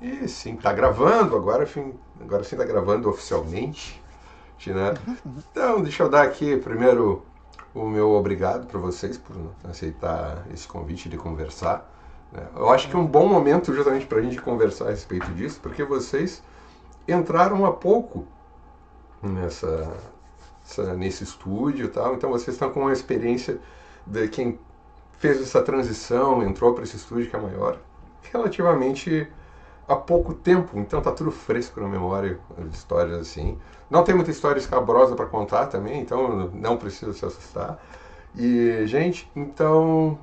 E sim, tá gravando agora, agora sim tá gravando oficialmente, né? Então, deixa eu dar aqui primeiro o meu obrigado para vocês por aceitar esse convite de conversar, né? Eu acho que é um bom momento justamente para a gente conversar a respeito disso, porque vocês entraram há pouco nesse estúdio e tal, então vocês estão com uma experiência de quem fez essa transição, entrou para esse estúdio que é maior, relativamente há pouco tempo, então tá tudo fresco na memória, as histórias assim. Não tem muita história escabrosa para contar também, então não precisa se assustar. E, gente, então,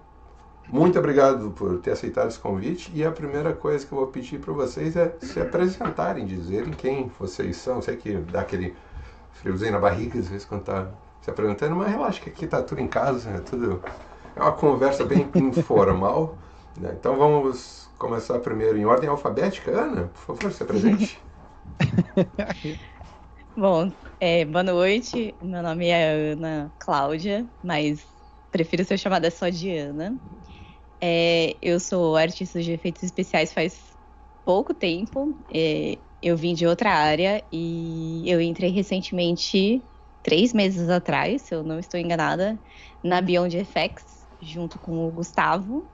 muito obrigado por ter aceitado esse convite. E a primeira coisa que eu vou pedir para vocês é se apresentarem, dizerem quem vocês são. Sei que dá aquele friozinho na barriga às vezes quando tá se apresentando, mas relaxa que aqui tá tudo em casa, é tudo. É uma conversa bem informal, né? Então vamos começar primeiro em ordem alfabética. Ana, por favor, se apresente. Bom, boa noite. Meu nome é Ana Cláudia, mas prefiro ser chamada só de Ana. Eu sou artista de efeitos especiais faz pouco tempo. Eu vim de outra área e eu entrei recentemente, 3 meses atrás, se eu não estou enganada, na Beyond FX, junto com o Gustavo,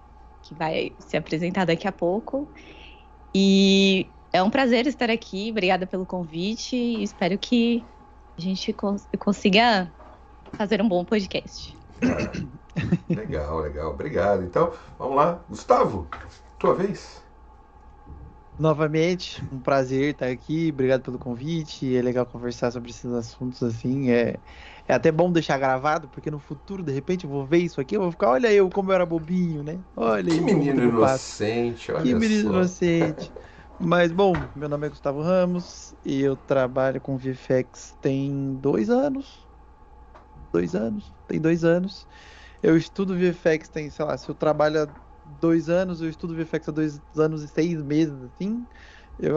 que vai se apresentar daqui a pouco. E é um prazer estar aqui. Obrigada pelo convite. E espero que a gente consiga fazer um bom podcast. Ah, legal, legal. Obrigado. Então, vamos lá. Gustavo, tua vez. Novamente, um prazer estar aqui. Obrigado pelo convite. É legal conversar sobre esses assuntos assim. É até bom deixar gravado, porque no futuro, de repente, eu vou ver isso aqui, eu vou ficar, olha eu como eu era bobinho, né? Olha Que aí como o menino tempo passa. inocente, Que olha menino só. inocente. Mas, bom, meu nome é Gustavo Ramos e eu trabalho com VFX tem 2 anos. 2 anos, tem 2 anos. Eu estudo VFX tem, sei lá, se eu trabalho há 2 anos, eu estudo VFX há 2 anos e 6 meses, assim.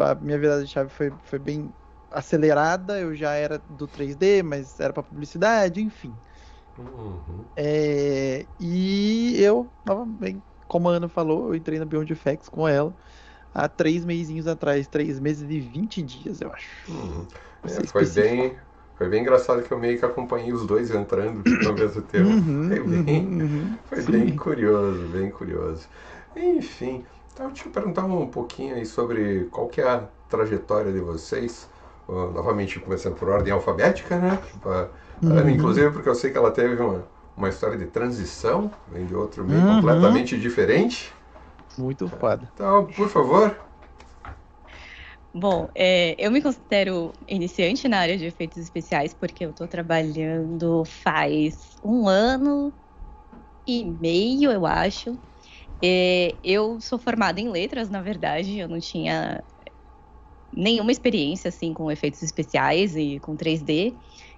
A minha virada de chave foi bem acelerada, eu já era do 3D, mas era para publicidade, enfim. Uhum. E eu, novamente, como a Ana falou, eu entrei na Beyond FX com ela há 3 mesinhos atrás, 3 meses e 20 dias, eu acho. Uhum. Pra É, ser específico. foi bem engraçado que eu meio que acompanhei os dois entrando ao mesmo tempo. Uhum, uhum, uhum. Foi bem Sim. curioso, bem curioso. Enfim, então deixa eu perguntar um pouquinho aí sobre qual que é a trajetória de vocês. Novamente começando por ordem alfabética, né? A Ana, Uhum, inclusive, porque eu sei que ela teve uma história de transição, vem de outro meio uhum. completamente diferente. Muito foda. Então, por favor. Bom, eu me considero iniciante na área de efeitos especiais porque eu estou trabalhando faz 1 ano e meio, eu acho. Eu sou formada em letras, na verdade, eu não tinha nenhuma experiência assim com efeitos especiais e com 3D.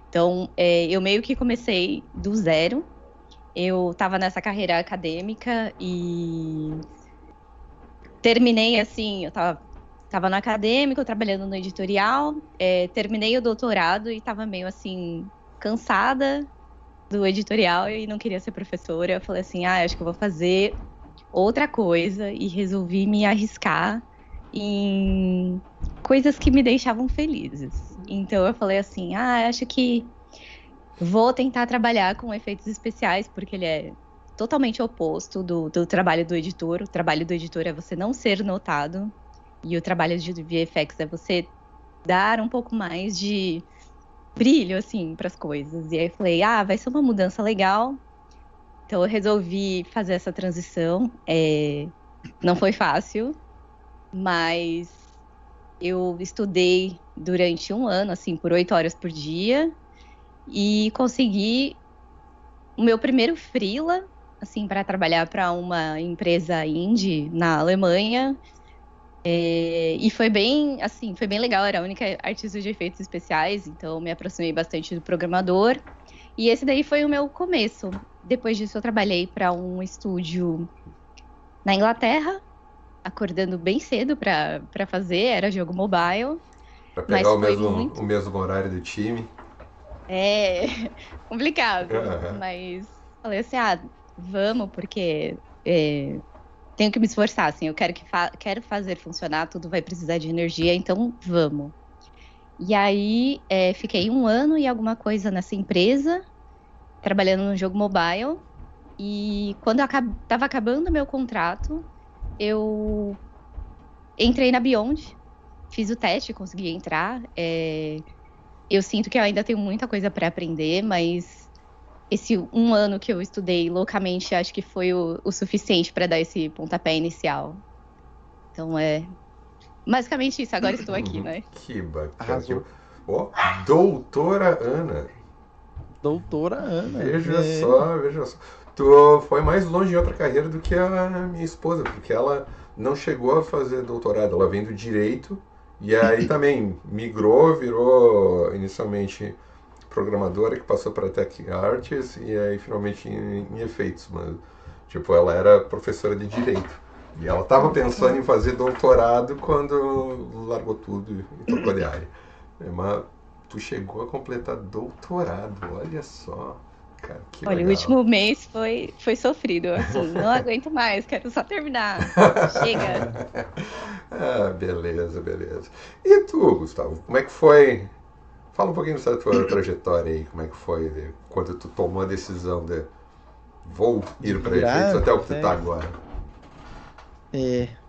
Então, eu meio que comecei do zero. Eu estava nessa carreira acadêmica e terminei assim, tava no acadêmico, trabalhando no editorial, terminei o doutorado e estava meio assim, cansada do editorial e não queria ser professora. Eu falei assim, acho que eu vou fazer outra coisa e resolvi me arriscar em coisas que me deixavam felizes. Então eu falei assim, acho que vou tentar trabalhar com efeitos especiais, porque ele é totalmente oposto do trabalho do editor. O trabalho do editor é você não ser notado, e o trabalho de VFX é você dar um pouco mais de brilho, assim, para as coisas. E aí eu falei, vai ser uma mudança legal. Então eu resolvi fazer essa transição. Não foi fácil, mas eu estudei durante 1 ano, assim, por 8 horas por dia, e consegui o meu primeiro freela, assim, para trabalhar para uma empresa indie na Alemanha. E foi bem, assim, foi bem legal. Era a única artista de efeitos especiais, então me aproximei bastante do programador. E esse daí foi o meu começo. Depois disso, eu trabalhei para um estúdio na Inglaterra, acordando bem cedo para fazer, era jogo mobile, Para pegar mas o foi o muito mesmo horário do time. é, complicado. Aham. Mas falei assim, vamos, porque tenho que me esforçar, assim, eu quero fazer funcionar, tudo vai precisar de energia, então vamos. E aí, fiquei 1 ano e alguma coisa nessa empresa, trabalhando no jogo mobile, e quando tava acabando o meu contrato, eu entrei na Beyond, fiz o teste, consegui entrar. Eu sinto que eu ainda tenho muita coisa para aprender, mas esse 1 ano que eu estudei loucamente, acho que foi o suficiente para dar esse pontapé inicial. Então basicamente isso, agora estou aqui, né? Que bacana. Arrasou. Ó, doutora Ana. Doutora Ana. Veja só. Tu foi mais longe em outra carreira do que a minha esposa, porque ela não chegou a fazer doutorado, ela vem do direito e aí também migrou, virou inicialmente programadora, que passou para Tech Arts e aí finalmente em efeitos, mas tipo, ela era professora de direito. E ela estava pensando em fazer doutorado quando largou tudo e trocou de área. Mas tu chegou a completar doutorado, olha só. Cara, que Olha, legal. o último mês foi sofrido, assim, não aguento mais, quero só terminar. Chega. Beleza. E tu, Gustavo, como é que foi? Fala um pouquinho da tua trajetória aí, como é que foi quando tu tomou a decisão de vou ir para efeitos até o que tu tá agora.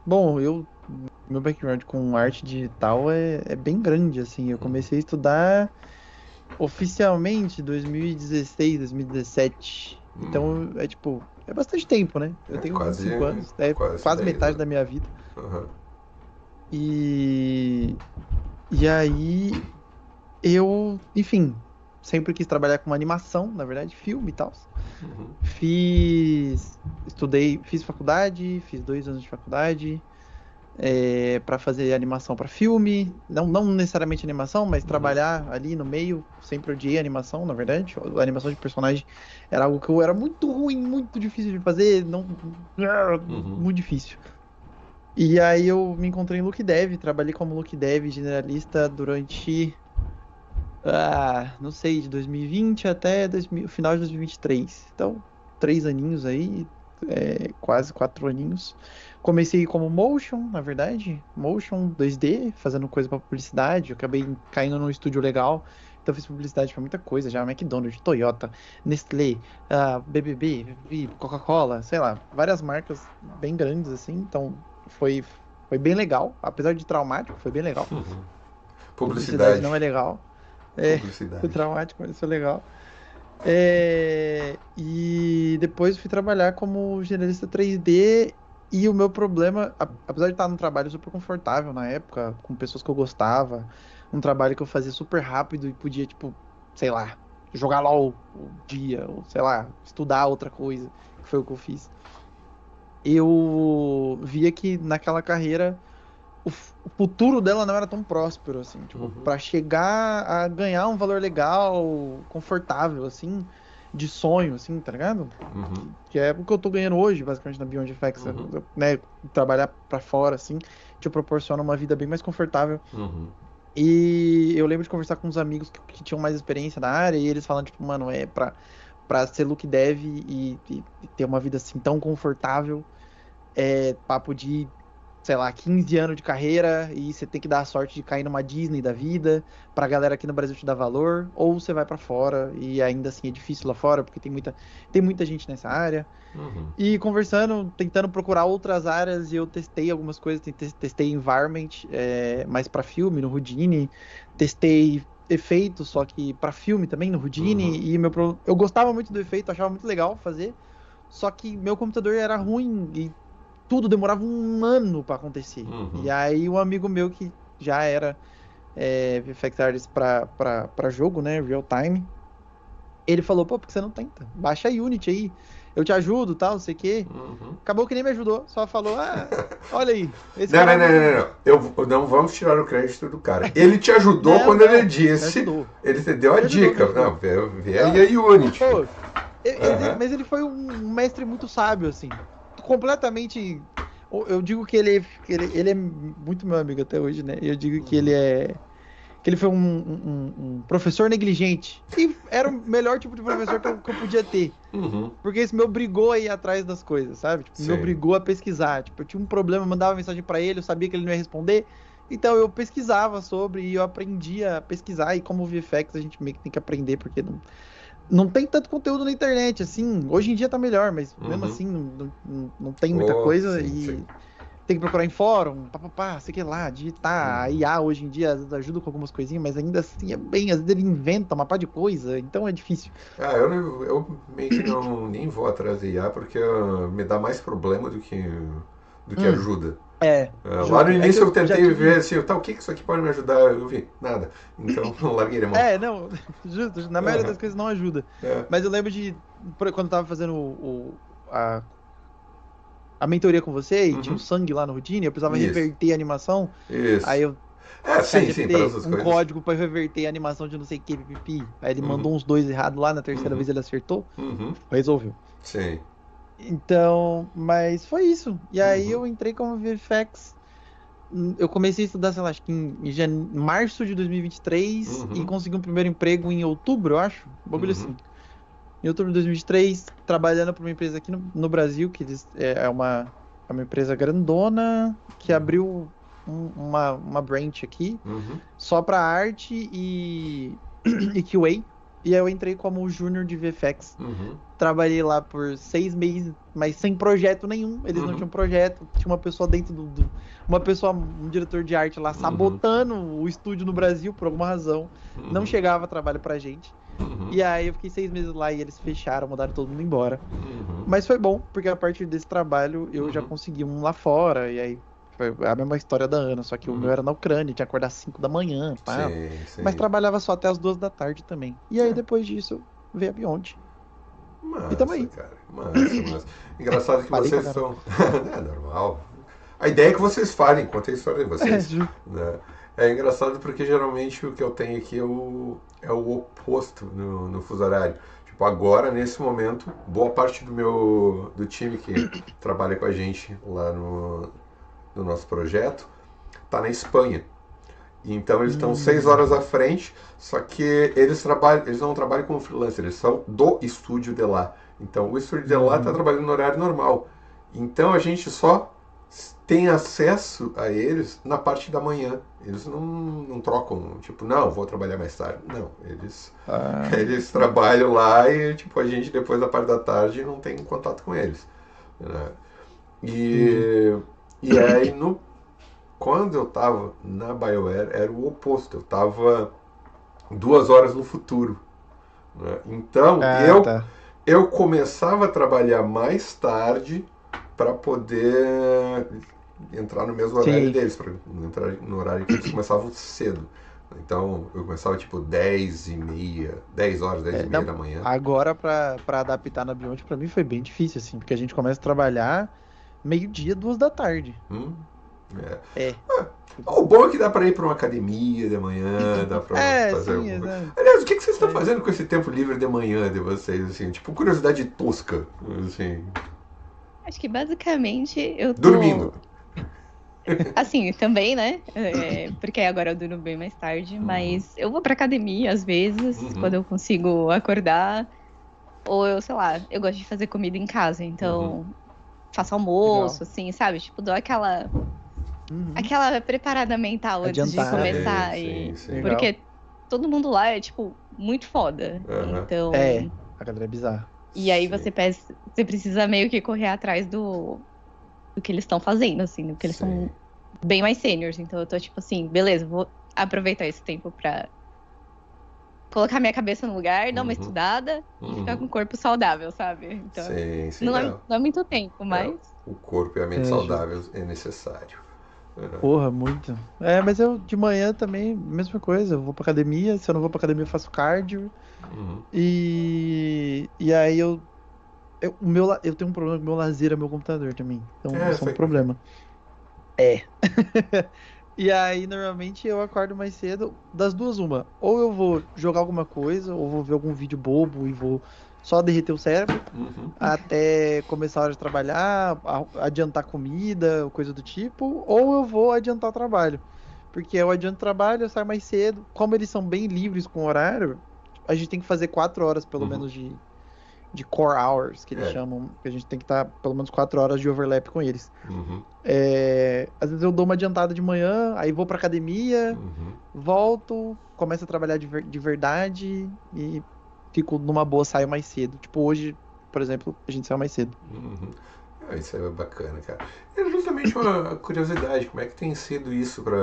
Bom, meu background com arte digital é bem grande, assim. Eu comecei a estudar oficialmente em 2016, 2017. Então, é bastante tempo, né? Eu tenho 25 anos, quase metade da minha vida. Uhum. E aí, enfim, sempre quis trabalhar com animação, na verdade, filme e tal. Uhum. Fiz faculdade, fiz 2 anos de faculdade para fazer animação para filme, não necessariamente animação, mas trabalhar ali no meio. Sempre odiei animação, na verdade. A animação de personagem era algo que eu era muito ruim, muito difícil de fazer, muito difícil. E aí eu me encontrei em Look Dev, trabalhei como Look Dev generalista durante não sei, de 2020 até o final de 2023. Então, 3 aninhos aí, quase 4 aninhos. Comecei como motion, na verdade, motion 2D, fazendo coisa para publicidade. Eu acabei caindo num estúdio legal, então fiz publicidade para muita coisa, já McDonald's, Toyota, Nestlé, BBB, Coca-Cola, sei lá, várias marcas bem grandes assim. Então foi bem legal, apesar de traumático, foi bem legal. Publicidade não é legal. Foi traumático, mas foi legal. E depois fui trabalhar como generalista 3D. E o meu problema, apesar de estar num trabalho super confortável na época, com pessoas que eu gostava, um trabalho que eu fazia super rápido e podia, sei lá, jogar LOL o dia, ou sei lá, estudar outra coisa, que foi o que eu fiz. Eu via que naquela carreira o futuro dela não era tão próspero, assim, pra chegar a ganhar um valor legal, confortável, assim, de sonho, assim, tá ligado? Que é o que eu tô ganhando hoje, basicamente, na Beyond FX, né? Trabalhar pra fora, assim, te proporciona uma vida bem mais confortável. E eu lembro de conversar com uns amigos que tinham mais experiência na área, e eles falando, mano, pra ser look dev e ter uma vida, assim, tão confortável, papo de, sei lá, 15 anos de carreira e você tem que dar a sorte de cair numa Disney da vida, pra galera aqui no Brasil te dar valor, ou você vai pra fora e ainda assim é difícil lá fora, porque tem muita gente nessa área. E conversando, tentando procurar outras áreas, e eu testei algumas coisas, testei environment, mais pra filme, no Houdini, testei efeitos, só que pra filme também, no Houdini, e eu gostava muito do efeito, achava muito legal fazer, só que meu computador era ruim e tudo demorava 1 ano pra acontecer. E aí um amigo meu que já era VFX Artist pra jogo, né, real time, ele falou, pô, por que você não tenta? Baixa a Unity aí, eu te ajudo, tal, não sei o quê. Acabou que nem me ajudou, só falou, olha aí. Não. Não vamos tirar o crédito do cara. Ele te ajudou quando ele disse, ele te deu a dica. Não, vê aí a Unity. Pô, mas ele foi um mestre muito sábio, assim, completamente. Eu digo que ele é muito meu amigo até hoje, né? Eu digo que ele é que ele foi um professor negligente. E era o melhor tipo de professor que eu podia ter. Uhum. Porque isso me obrigou a ir atrás das coisas, sabe? Tipo, me Sim. obrigou a pesquisar. Tipo, eu tinha um problema, eu mandava mensagem pra ele, eu sabia que ele não ia responder. Então eu pesquisava sobre e eu aprendia a pesquisar. E como VFX a gente meio que tem que aprender, porque não tem tanto conteúdo na internet, assim. Hoje em dia tá melhor, mas mesmo Uhum. assim não tem muita Oh, coisa. sim, E sim. tem que procurar em fórum, papapá, sei que lá, digitar. A IA hoje em dia às vezes ajuda com algumas coisinhas, mas ainda assim é bem, às vezes ele inventa uma pá de coisa, então é difícil. Eu meio que não nem vou atrás de IA porque me dá mais problema do que Hum, ajuda. é, Lá no justo. É que início eu eu já tentei ver tive. assim, tá, o que isso aqui pode me ajudar? Eu vi, nada. Então eu larguei de mão. Não, justo, na maioria Aham. das coisas não ajuda. É. Mas eu lembro de quando eu tava fazendo a mentoria com você e tinha um Uhum. sangue lá no Routine, eu precisava Isso, reverter a animação. Aí isso. eu, chat Sim, sim, para GPT, essas um coisas. código pra reverter a animação de não sei o que, pipipi. Aí ele mandou Uhum. uns dois errados lá, na terceira Uhum. vez ele acertou, Uhum. resolveu. Sim. Então, mas foi isso. E aí Uhum. eu entrei como VFX. Eu comecei a estudar, sei lá, acho que março de 2023 e vinte e três e Uhum. consegui um primeiro emprego em outubro, eu acho. Um bagulho Uhum. assim. Em outubro de 2023, trabalhando para uma empresa aqui no Brasil, que é uma empresa grandona, que abriu uma branch aqui, Uhum. só para arte e QA. E aí eu entrei como júnior de VFX. Uhum. Trabalhei lá por 6 meses, mas sem projeto nenhum. Eles não Uhum. tinham projeto. Tinha uma pessoa dentro uma pessoa, um diretor de arte lá, Uhum. sabotando o estúdio no Brasil por alguma razão. Não Uhum. chegava trabalho pra gente. Uhum. E aí eu fiquei 6 meses lá e eles fecharam, mandaram todo mundo embora. Uhum. Mas foi bom, porque a partir desse trabalho eu já Uhum. consegui um lá fora. E aí foi a mesma história da Ana, só que o meu Uhum. era na Ucrânia, tinha que acordar às 5 da manhã, pá. Sim, Mas sim. trabalhava só até as 2 da tarde também. E aí É, depois disso veio a Beyond. E tamo massa, aí. cara. Massa, massa. Engraçado que Falei pra vocês caramba. estão. É normal. A ideia é que vocês falem, contem a história de vocês. Justo. Né? É engraçado porque geralmente o que eu tenho aqui é o oposto no fuso horário. Tipo, agora, nesse momento, boa parte do time que trabalha com a gente lá no nosso projeto está na Espanha. Então eles estão 6 horas à frente, só que eles não trabalham como freelancer, eles são do estúdio de lá. Então o estúdio de lá está Uhum. trabalhando no horário normal. Então a gente só tem acesso a eles na parte da manhã. Eles não trocam, tipo, não, vou trabalhar mais tarde. Não, eles, Ah, eles trabalham lá e tipo, a gente depois da parte da tarde não tem contato com eles. Né? entendi. E aí quando eu estava na BioWare era o oposto. Eu estava 2 horas no futuro. Né? Então Ah, eu, tá. eu começava a trabalhar mais tarde para poder entrar no mesmo horário Sim. deles, para entrar no horário que eles começavam cedo. Então eu começava tipo 10h30, 10 horas, 10 e meia Não, da manhã. agora pra adaptar na Beyond, pra mim foi bem difícil, assim, porque a gente começa a trabalhar meio-dia, 2 da tarde. Hum, é. É. O bom é que dá para ir para uma academia de manhã, dá para fazer Sim, alguma coisa. exato. Aliás, o que vocês estão É. fazendo com esse tempo livre de manhã de vocês, assim? Tipo, curiosidade tosca, assim. Acho que basicamente eu Dormindo. tô. Assim, também, né? Porque agora eu durmo bem mais tarde, Uhum, mas eu vou pra academia às vezes, quando uhum, eu consigo acordar. Ou eu, sei lá, eu gosto de fazer comida em casa, uhum. então faço Legal. almoço, assim, sabe? Tipo, dou Uhum. aquela preparada mental antes de Adiantada. Sim, começar. sim, sim. Legal. Porque todo mundo lá é, tipo, muito foda. Aham, É, Então. a galera é bizarra. E aí sim, você precisa meio que correr atrás do que eles estão fazendo, assim, do que eles sim. são bem mais seniors. Então eu tô tipo assim, beleza, vou aproveitar esse tempo pra colocar minha cabeça no lugar, dar uma Uhum, estudada e ficar com uhum. o corpo saudável, sabe? Então, Sim, sim, não é, não. não é muito tempo, É, mas. o corpo e a mente É, justo. saudável é necessário. Porra, muito. É, mas eu de manhã também, mesma coisa. Eu vou pra academia. Se eu não vou pra academia, eu faço cardio. Uhum. E aí eu tenho um problema com o meu lazer é meu computador também. Então, É, isso é um sei como é que é. problema. É. E aí, normalmente, eu acordo mais cedo. Das duas, uma. Ou eu vou jogar alguma coisa, ou vou ver algum vídeo bobo e vou só derreter o cérebro Uhum. até começar a hora de trabalhar, adiantar comida, coisa do tipo. Ou eu vou adiantar o trabalho. Porque eu adianto trabalho, eu saio mais cedo. Como eles são bem livres com o horário, a gente tem que fazer 4 horas, pelo Uhum. menos, de core hours, que eles É. chamam. Que a gente tem que estar pelo menos 4 horas de overlap com eles. Uhum. Às vezes eu dou uma adiantada de manhã, aí vou pra academia, Uhum. volto, começo a trabalhar de verdade e fico numa boa, saio mais cedo. Tipo, hoje, por exemplo, a gente saiu mais cedo. Uhum. Isso é bacana, cara. É justamente uma curiosidade, como é que tem sido isso para...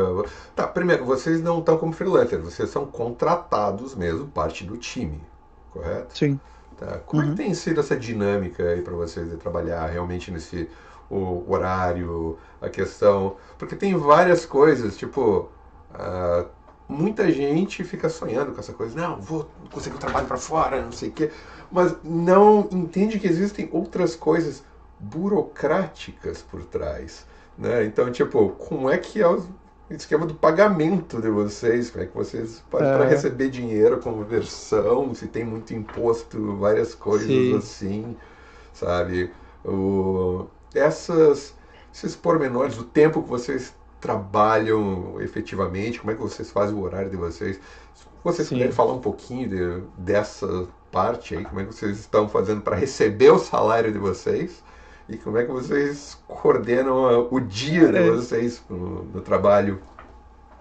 Tá, primeiro, vocês não estão como freelancers, vocês são contratados mesmo, parte do time, correto? Sim. Tá. Como é que Uhum. tem sido essa dinâmica aí para vocês de trabalhar realmente nesse o horário, a questão... Porque tem várias coisas, tipo... ah, muita gente fica sonhando com essa coisa, não, vou conseguir um trabalho para fora, não sei o quê, mas não entende que existem outras coisas burocráticas por trás, né? Então, tipo, como é que é o esquema do pagamento de vocês? Como é que vocês fazem para É, receber dinheiro, conversão, se tem muito imposto, várias coisas sim. assim, sabe? Essas, esses pormenores, o tempo que vocês trabalham efetivamente, como é que vocês fazem o horário de vocês? Se vocês puderem Sim. falar um pouquinho dessa parte aí, como é que vocês estão fazendo para receber o salário de vocês e como é que vocês coordenam o dia de Cara, vocês no trabalho.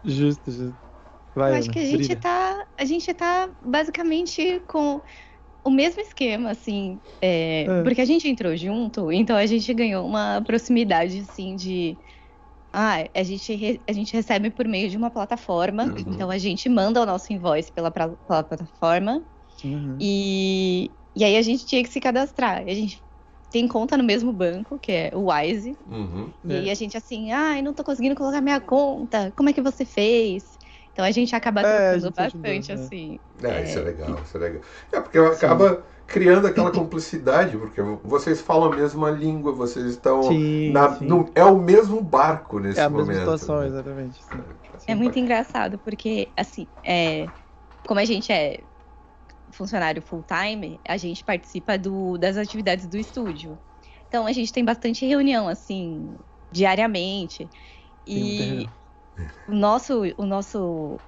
justo, justo. Eu Vai, acho Ana, que brilha. a gente tá basicamente com o mesmo esquema, assim, É. porque a gente entrou junto, então a gente ganhou uma proximidade, assim, de, a gente recebe por meio de uma plataforma, Uhum, então a gente manda o nosso invoice pela plataforma, Uhum. e aí a gente tinha que se cadastrar, a gente tem conta no mesmo banco, que é o Wise, uhum. e aí É. a gente assim, ai, não tô conseguindo colocar minha conta, como é que você fez? Então a gente acaba A trocando gente se ajudou. bastante, assim. Isso é É, legal, isso é legal. É porque Sim. acaba criando aquela cumplicidade, porque vocês falam a mesma língua, vocês estão Sim, sim. é o mesmo barco É nesse a mesma momento, situação, né? exatamente, sim. é Sim. muito engraçado, porque, assim, como a gente é funcionário full-time, a gente participa das atividades do estúdio. Então, a gente tem bastante reunião, assim, diariamente. Tem muita E reunião. o nosso,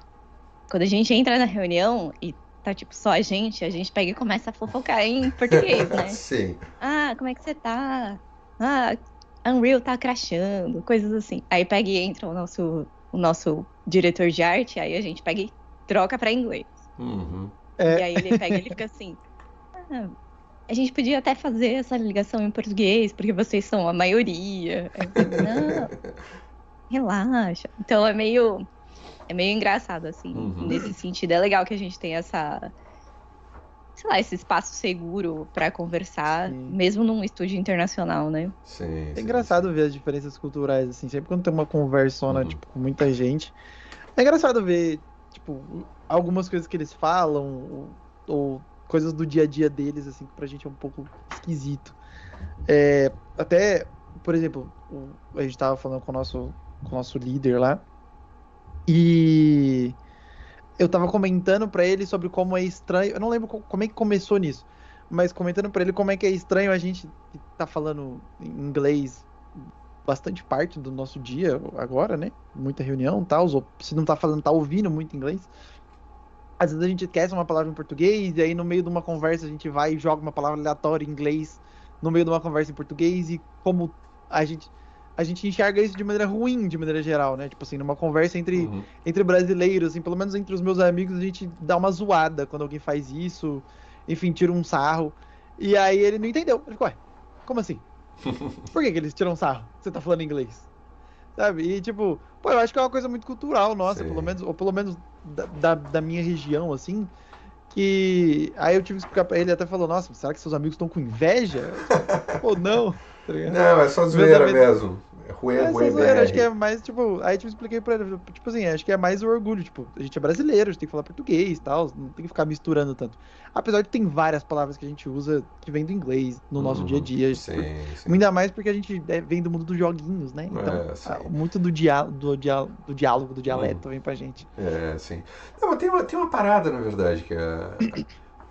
quando a gente entra na reunião e tá, tipo, só a gente pega e começa a fofocar em português, né? Sim. Ah, como é que você tá? Ah, Unreal tá crashando, coisas assim. Aí pega e entra o nosso diretor de arte, aí a gente pega e troca pra inglês. Uhum. E É. aí ele pega e ele fica assim: "Ah, a gente podia até fazer essa ligação em português, porque vocês são a maioria." Aí eu falei, não, relaxa. Então é meio engraçado, assim, Uhum. nesse sentido. É legal que a gente tem sei lá, esse espaço seguro pra conversar, Sim. mesmo num estúdio internacional, né? Sim, É sim, sim. engraçado ver as diferenças culturais, assim, sempre quando tem uma conversona, Uhum. tipo, com muita gente. É engraçado ver, tipo, algumas coisas que eles falam, ou coisas do dia a dia deles, assim, que pra gente é um pouco esquisito. Até, por exemplo, a gente tava falando com o nosso líder lá, e eu tava comentando pra ele sobre como é estranho. Eu não lembro como é que começou nisso, mas comentando pra ele como é que é estranho a gente que tá falando em inglês bastante parte do nosso dia agora, né? Muita reunião, tal, ou se não tá falando, tá ouvindo muito inglês. Às vezes a gente esquece uma palavra em português, e aí no meio de uma conversa a gente vai e joga uma palavra aleatória em inglês no meio de uma conversa em português, e como a gente, a gente enxerga isso de maneira ruim, de maneira geral, né? Tipo assim, numa conversa Uhum. entre brasileiros, assim, pelo menos entre os meus amigos, a gente dá uma zoada quando alguém faz isso, enfim, tira um sarro. E aí ele não entendeu. Ele ficou, ué, como assim? Por que que eles tiram sarro? Você tá falando inglês? Sabe? E tipo, pô, eu acho que é uma coisa muito cultural nossa, pelo Sim. menos, ou pelo menos da minha região, assim, que aí eu tive que explicar pra ele, ele até falou, nossa, será que seus amigos estão com inveja? Eu, tipo, pô, não, tá ligado? Não, é só Meus zoeira amigos, mesmo. É Rue, é só Rue zoeira, acho que BR. é mais, tipo, aí tipo, expliquei pra ele, tipo assim, acho que é mais o orgulho, tipo, a gente é brasileiro, a gente tem que falar português e tal, não tem que ficar misturando tanto. Apesar de tem várias palavras que a gente usa que vem do inglês no nosso dia a Uhum. dia, Sim, sim. ainda mais porque a gente vem do mundo dos joguinhos, né? Então, Sim. muito do diálogo, do Uhum. dialeto vem pra gente. Sim. Não, mas tem uma parada, na verdade, que é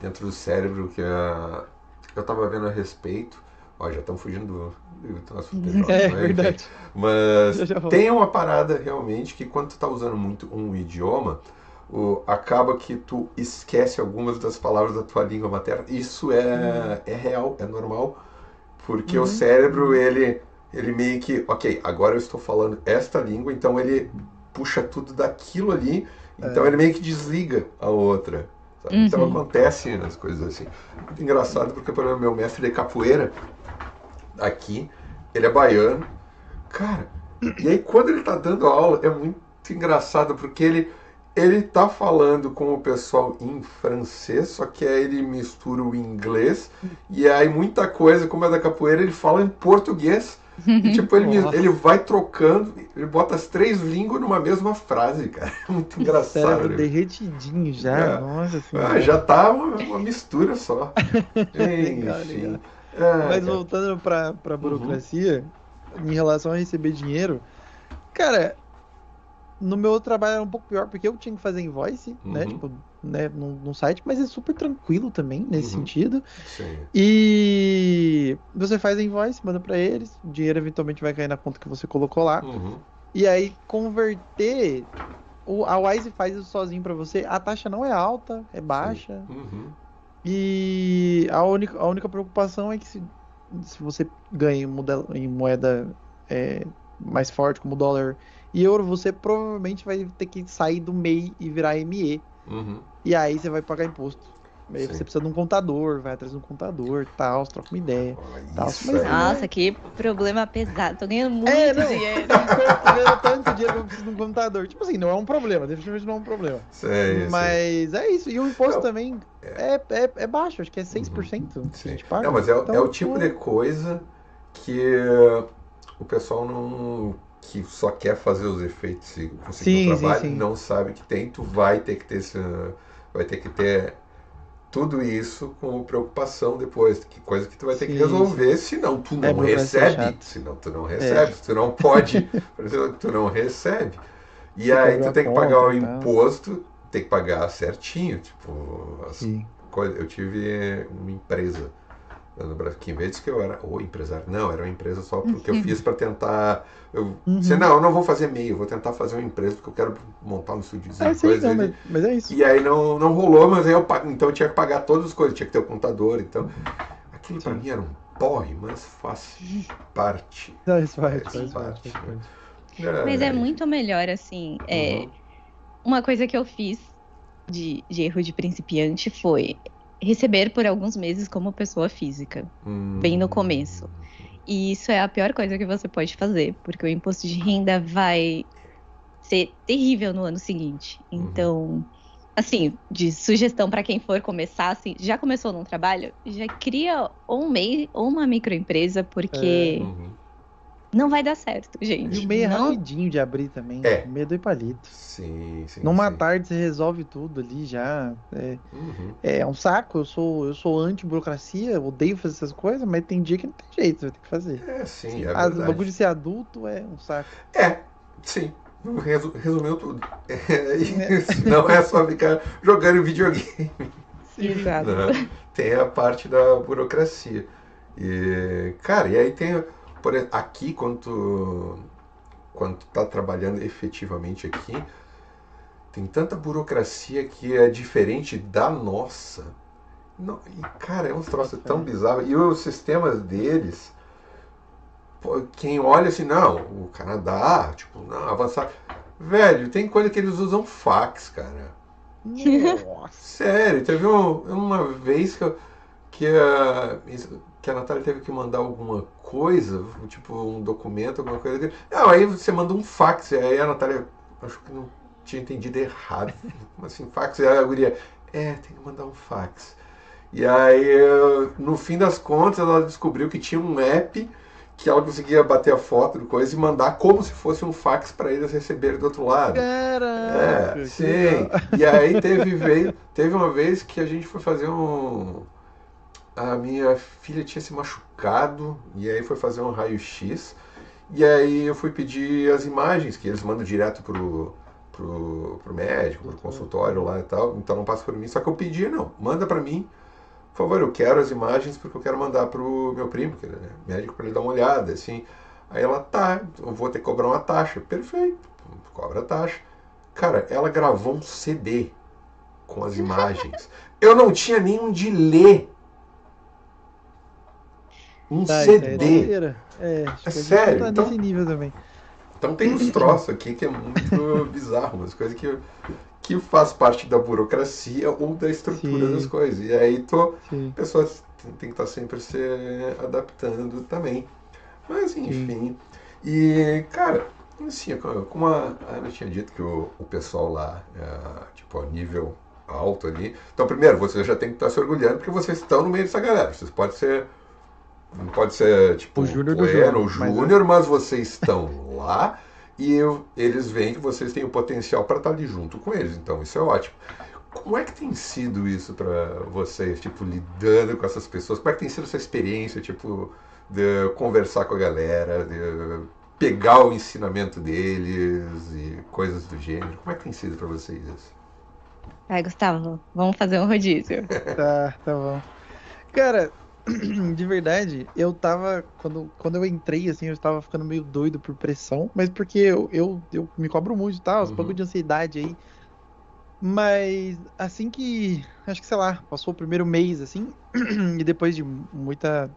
dentro do cérebro que eu tava vendo a respeito. Ó, já estamos fugindo do nosso PJ, É mas enfim. verdade. Mas Já volto. tem uma parada realmente que quando tu tá usando muito um idioma, acaba que tu esquece algumas das palavras da tua língua materna. Isso é real, é normal, porque o Uhum, cérebro, uhum. ele meio que, ok, agora eu estou falando esta língua, então ele puxa tudo daquilo ali, então ele É. meio que desliga a outra. Sabe? Então Uhum. acontece as coisas assim. Muito engraçado porque, por exemplo, meu mestre de capoeira aqui, ele é baiano, cara, e aí quando ele tá dando aula é muito engraçado porque ele tá falando com o pessoal em francês, só que aí ele mistura o inglês e aí muita coisa, como é da capoeira, ele fala em português. E tipo, ele Nossa, vai trocando, ele bota as três línguas numa mesma frase, cara. É muito engraçado, cérebro né? derretidinho já, Já, nossa senhora. já tá uma mistura só. Legal, legal. Enfim. Ah, Mas cara. voltando para Uhum, burocracia, em relação a receber dinheiro, cara, no meu trabalho era um pouco pior, porque eu tinha que fazer invoice, né? uhum, Tipo, né, no site, mas é super tranquilo também nesse uhum. sentido. Sim. E você faz a invoice, manda pra eles, o dinheiro eventualmente vai cair na conta que você colocou lá. Uhum, E aí, converter, a Wise faz isso sozinho pra você. A taxa não é alta, é sim. baixa. Uhum, E a única preocupação é que se você ganha em moeda mais forte, como dólar e euro, você provavelmente vai ter que sair do MEI e virar ME. uhum, E aí você vai pagar imposto. Aí você sim. precisa de um contador, vai atrás de um contador, tal, troca uma ideia, Ó, tal. isso Mas aí. não Nossa, é. que problema pesado. Tô ganhando É, muito não. dinheiro. Tô ganhando tanto dinheiro que eu preciso de um contador. Tipo assim, não é um problema, definitivamente não é um problema. Sei, sei. Mas é isso. E o imposto Não, também é baixo, acho que é seis por uhum, cento que a sim. gente Não, paga. mas é o Então, tipo de é. coisa que o pessoal não. Que só quer fazer os efeitos e conseguir um Sim, sim, trabalho, sim. não sabe que tem, tu vai ter que ter vai ter que ter tudo isso com preocupação depois, que coisa que tu vai ter que Sim, resolver, sim. senão tu É, não burocracia é recebe, chato. senão tu não É. recebe, tu não pode, por exemplo, tu não recebe. E Tem que aí abrir tu uma tem que pagar conta o e tal. imposto, tem que pagar certinho, tipo, as Sim. coisas. Eu tive uma empresa no Brasil, que em vez de que eu era o empresário, não, era uma empresa só porque eu fiz para tentar. Eu disse, Uhum. não, eu não vou fazer MEI, eu vou tentar fazer uma empresa porque eu quero montar um estúdiozinho É, e sim, coisa. não, mas é isso. E aí não rolou, mas aí então eu tinha que pagar todas as coisas, tinha que ter o contador, então. Aquilo para Sim. mim era um porre, mas faz parte. Faz parte, Faz faz Sim. parte, parte, faz né? parte. Mas é Enfim. muito melhor, assim. Uhum. Uma coisa que eu fiz de erro de principiante foi receber por alguns meses como pessoa física, bem no Hum, começo. E isso é a pior coisa que você pode fazer, porque o imposto de renda vai ser terrível no ano seguinte. uhum. Então, assim, de sugestão para quem for começar, assim, já começou num trabalho, já cria ou um MEI ou uma microempresa, É. porque Uhum. não vai dar certo, E o gente. MEI é Não. rapidinho de abrir também. É. O MEI é dois palitos. Sim, sim, Numa sim. tarde você resolve tudo ali já. Uhum. É um saco. Eu sou anti-burocracia, eu odeio fazer essas coisas, mas tem dia que não tem jeito, você vai ter que fazer. É, sim, é O bagulho verdade. de ser adulto é um saco. É, sim. Resumiu tudo. É É. isso. Não é só ficar jogando videogame. Sim. Exato. Né? Tem a parte da burocracia. E, cara, e aí tem, por exemplo, aqui quando tu tá trabalhando efetivamente aqui, tem tanta burocracia que é diferente da nossa. Não, e, cara, é uns Boto troços tão fé. bizarros. E os sistemas deles, pô, quem olha assim, não, o Canadá, tipo, não, avançado. Velho, tem coisa que eles usam fax, cara. Nossa. Sério, teve uma vez que a Natália teve que mandar alguma coisa, tipo um documento, alguma coisa. Não, aí você manda um fax, aí a Natália acho que não tinha entendido errado. Como assim, fax? E aí a guria, tem que mandar um fax. E aí, no fim das contas, ela descobriu que tinha um app que ela conseguia bater a foto do coisa e mandar como se fosse um fax para eles receberem do outro lado. É, Caraca, que legal. sim. E aí teve uma vez que a gente foi fazer a minha filha tinha se machucado e aí foi fazer um raio-x. E aí eu fui pedir as imagens que eles mandam direto pro médico, pro Doutor. consultório lá e tal. Então não passa por mim. Só que eu pedi, não, manda pra mim por favor, eu quero as imagens porque eu quero mandar pro meu primo, que é médico, para ele dar uma olhada, assim. Aí ela, tá, eu vou ter que cobrar uma taxa. Perfeito, cobra a taxa. Cara, ela gravou um CD com as imagens. Eu não tinha nem onde ler um Tá, isso aí é CD. doideira. Acho É que a gente não sério, tá então, nesse nível também. então tem uns troços aqui que é muito bizarro, umas coisas que faz parte da burocracia ou da estrutura das Sim, coisas. E aí sim, a pessoa tem que estar sempre se adaptando também. Mas sim. enfim. E, cara, assim, como a Ana tinha dito que o pessoal lá, tipo, a nível alto ali. Então, primeiro, vocês já tem que estar se orgulhando porque vocês estão no meio dessa galera. Vocês podem ser, não pode ser, O tipo, Júnior do pleno Júnior, ou mas júnior, mas vocês estão lá e eles veem que vocês têm o potencial para estar ali junto com eles. Então, isso é ótimo. Como é que tem sido isso para vocês, tipo, lidando com essas pessoas? Como é que tem sido essa experiência, tipo, de conversar com a galera, de pegar o ensinamento deles e coisas do gênero? Como é que tem sido para vocês isso? Ai, Gustavo, vamos fazer um rodízio. tá bom. Cara, de verdade, eu tava. Quando eu entrei, assim, eu tava ficando meio doido por pressão, mas porque eu me cobro muito, tá? Os bagulho Uhum, de ansiedade aí. Mas assim que. Acho que, sei lá, passou o primeiro mês, assim, e depois de muita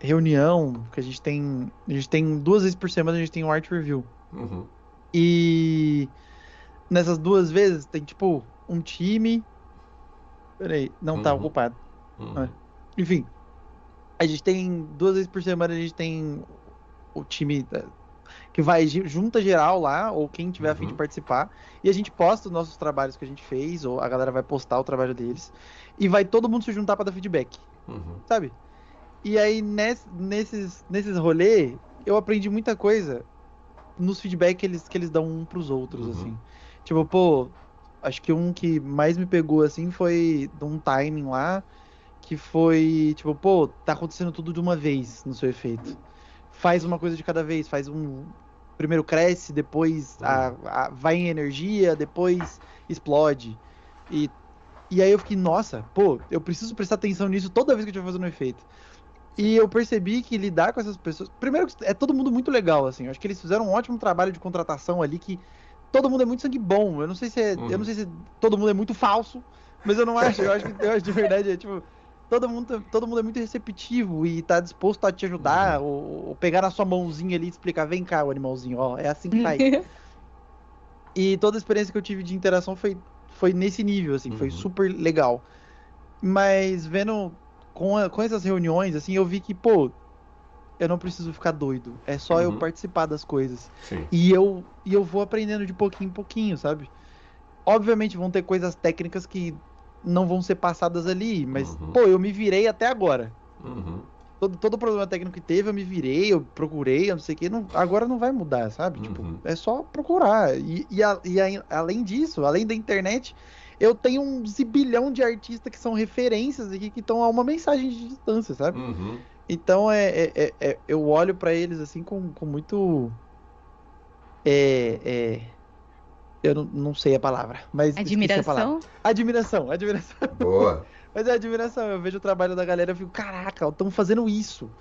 reunião, que a gente tem. A gente tem 2 vezes por semana, a gente tem um art review. uhum, E nessas 2 vezes tem, tipo, um time. Peraí, não tá uhum, ocupado. uhum, Ah, enfim. A gente tem 2 vezes por semana, a gente tem o time que vai junta geral lá, ou quem tiver a fim de uhum, participar, e a gente posta os nossos trabalhos que a gente fez, ou a galera vai postar o trabalho deles, e vai todo mundo se juntar para dar feedback, uhum, sabe? E aí nesses rolê, eu aprendi muita coisa nos feedback que eles dão um pros outros, uhum, assim. Tipo, pô, acho que um que mais me pegou, assim, foi de um timing lá, que foi, tipo, pô, tá acontecendo tudo de uma vez no seu efeito. Faz uma coisa de cada vez, faz um. Primeiro cresce, depois uhum, vai em energia, depois explode. E, e aí eu fiquei, nossa, pô, eu preciso prestar atenção nisso toda vez que eu estiver fazendo um efeito. sim, E eu percebi que lidar com essas pessoas. Primeiro, que é todo mundo muito legal, assim. Eu acho que eles fizeram um ótimo trabalho de contratação ali, que todo mundo é muito sangue bom. Eu não uhum, sei se todo mundo é muito falso, mas eu não acho. Eu acho de verdade, tipo, todo mundo é muito receptivo e tá disposto a te uhum, ajudar, ou pegar na sua mãozinha ali e explicar, vem cá, o animalzinho, ó, é assim que faz. E toda a experiência que eu tive de interação foi nesse nível, assim, foi uhum, super legal. Mas vendo com essas reuniões, assim, eu vi que, pô, eu não preciso ficar doido. É só eu uhum, participar das coisas. sim, E eu vou aprendendo de pouquinho em pouquinho, sabe? Obviamente vão ter coisas técnicas que não vão ser passadas ali, mas, uhum, pô, eu me virei até agora. uhum, Todo problema técnico que teve, eu me virei, eu procurei, eu não sei o quê. Agora não vai mudar, sabe? Tipo, uhum, é só procurar. Além disso, além da internet, eu tenho um zibilhão de artistas que são referências aqui, que estão a uma mensagem de distância, sabe? uhum, Então eu olho pra eles assim com muito. é, é, eu não sei a palavra, mas esqueci a palavra. Admiração? Admiração, admiração. boa, Mas é admiração. Eu vejo o trabalho da galera e fico, caraca, estão fazendo isso.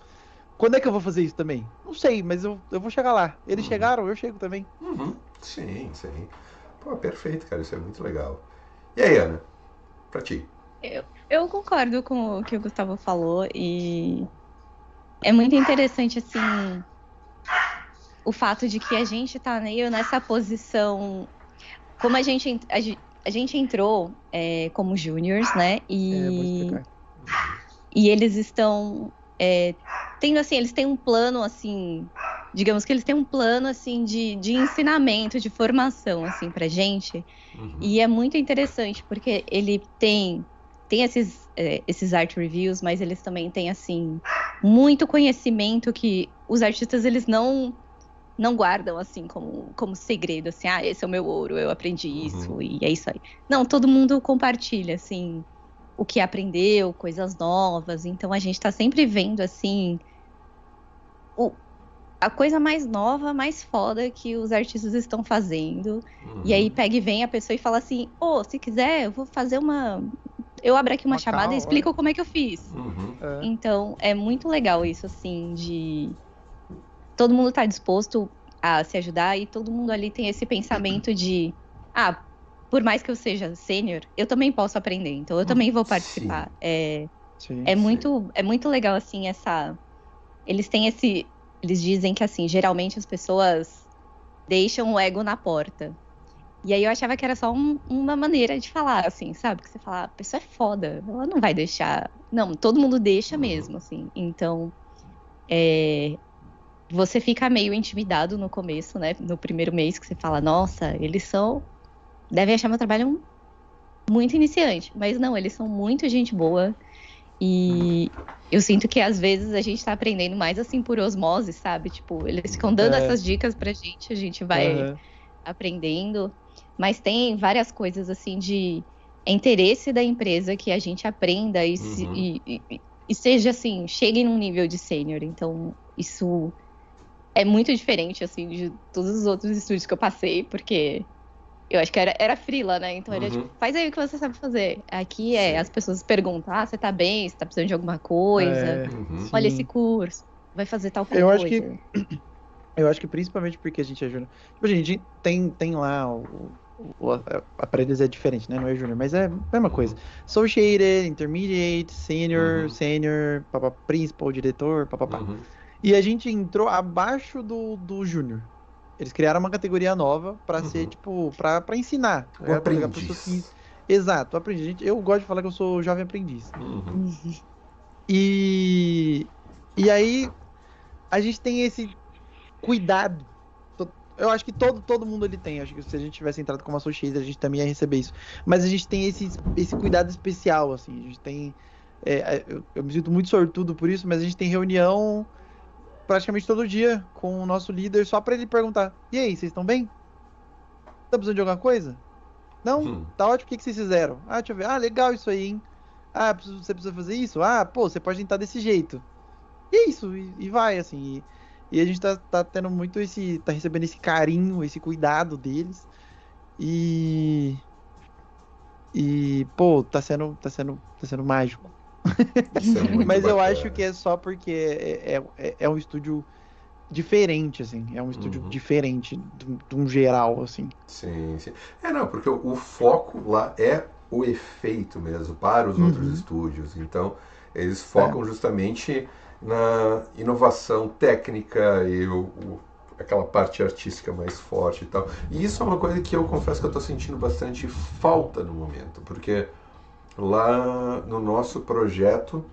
Quando é que eu vou fazer isso também? Não sei, mas eu vou chegar lá. Eles uhum, chegaram, eu chego também. uhum, sim, sim. Pô, perfeito, cara, isso é muito legal. E aí, Ana, pra ti? Eu concordo com o que o Gustavo falou e é muito interessante, assim, o fato de que a gente tá meio nessa posição. Como a gente entrou como júniors, né? É, vou explicar. E eles estão tendo assim, eles têm um plano assim, digamos que eles têm um plano assim de ensinamento, de formação assim pra gente. Uhum, E é muito interessante porque ele tem esses art reviews, mas eles também têm assim muito conhecimento que os artistas eles não guardam assim como segredo, assim, ah, esse é o meu ouro, eu aprendi uhum, isso e é isso aí. Não, todo mundo compartilha, assim, o que aprendeu, coisas novas, então a gente tá sempre vendo, assim, o, a coisa mais nova, mais foda que os artistas estão fazendo. E uhum, aí pega e vem a pessoa e fala assim, ô, se quiser, eu vou fazer eu abro aqui uma Uma chamada call, e explico como é que eu fiz. Uhum. É. Então, é muito legal isso, assim, de todo mundo tá disposto a se ajudar e todo mundo ali tem esse pensamento de, por mais que eu seja sênior, eu também posso aprender, então eu também vou Sim, participar. É, Sim. é sim. muito, é muito legal, assim, eles têm eles dizem que, assim, geralmente as pessoas deixam o ego na porta. E aí eu achava que era só uma maneira de falar, assim, sabe? Que você fala, a pessoa é foda, ela não vai deixar. Não, todo mundo deixa Uhum. mesmo, assim. Então, é, você fica meio intimidado no começo, né? No primeiro mês que você fala, nossa, devem achar meu trabalho muito iniciante. Mas não, eles são muito gente boa. E eu sinto que às vezes a gente tá aprendendo mais assim por osmose, sabe? Tipo, eles ficam dando É. essas dicas pra gente, a gente vai Aham. aprendendo. Mas tem várias coisas assim de interesse da empresa que a gente aprenda Uhum. e seja assim, chegue num nível de sênior. Então, isso é muito diferente assim de todos os outros estúdios que eu passei, porque eu acho que era freela, né? Então era tipo, Uhum. faz aí o que você sabe fazer. Aqui Sim. as pessoas perguntam, você tá bem? Você tá precisando de alguma coisa? É. Uhum. Olha esse Sim. curso, vai fazer tal Eu acho que coisa. Eu acho que principalmente porque a gente é júnior. Tipo, a gente tem lá pra eles é diferente, né? Não é júnior, mas é a mesma coisa. Uhum. Associated, Intermediate, Senior, Uhum. Senior, papá, Principal, Diretor, papapá. Uhum. E a gente entrou abaixo do Júnior. Eles criaram uma categoria nova pra ser, Uhum. tipo, pra ensinar, tá O ligado? Pra pegar pessoas que. aprendiz. Exato, aprendi. Eu gosto de falar que eu sou jovem aprendiz. Uhum. Uhum. E. E aí, a gente tem esse cuidado. Eu acho que todo mundo ele tem. Acho que se a gente tivesse entrado como associate, a gente também ia receber isso. Mas a gente tem esse cuidado especial, assim. A gente tem. Eu me sinto muito sortudo por isso, mas a gente tem reunião praticamente todo dia com o nosso líder só pra ele perguntar: e aí, vocês estão bem? Tá precisando de alguma coisa? Não? Uhum. Tá ótimo, o que que vocês fizeram? Ah, deixa eu ver. Ah, legal isso aí, hein? Ah, você precisa fazer isso? Ah, pô, você pode tentar desse jeito. E é isso, e vai, assim. E a gente tá tendo muito tá recebendo esse carinho, esse cuidado deles. E, pô, tá sendo mágico. Isso é muito Mas eu acho que bacana. é só porque é um estúdio diferente, assim. É um estúdio Uhum. diferente de um geral, assim. Sim, sim. Não, porque o foco lá é o efeito mesmo para os outros Uhum. estúdios. Então, eles É. focam justamente na inovação técnica e aquela parte artística mais forte e tal. E isso é uma coisa que eu confesso que eu estou sentindo bastante falta no momento, porque lá no nosso projeto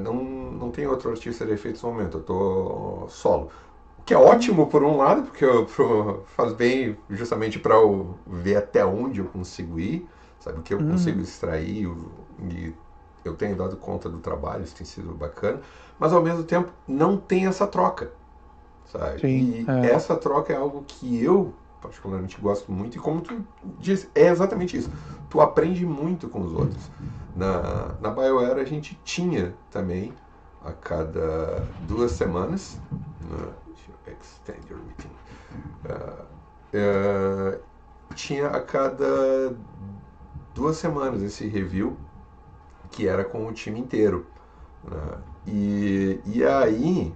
não tem outro artista de efeitos no momento, eu estou solo. O que é ótimo por um lado, porque faz bem justamente para eu ver até onde eu consigo ir, sabe, o que eu consigo Uhum. extrair e eu tenho dado conta do trabalho, isso tem sido bacana, mas ao mesmo tempo não tem essa troca, sabe? Sim, E essa troca é algo que eu particularmente gosto muito e como tu diz, é exatamente isso. Tu aprende muito com os outros. Na BioWare a gente tinha também a cada 2 semanas, deixa eu extend your meeting, uh, tinha a cada 2 semanas esse review que era com o time inteiro, né? E aí,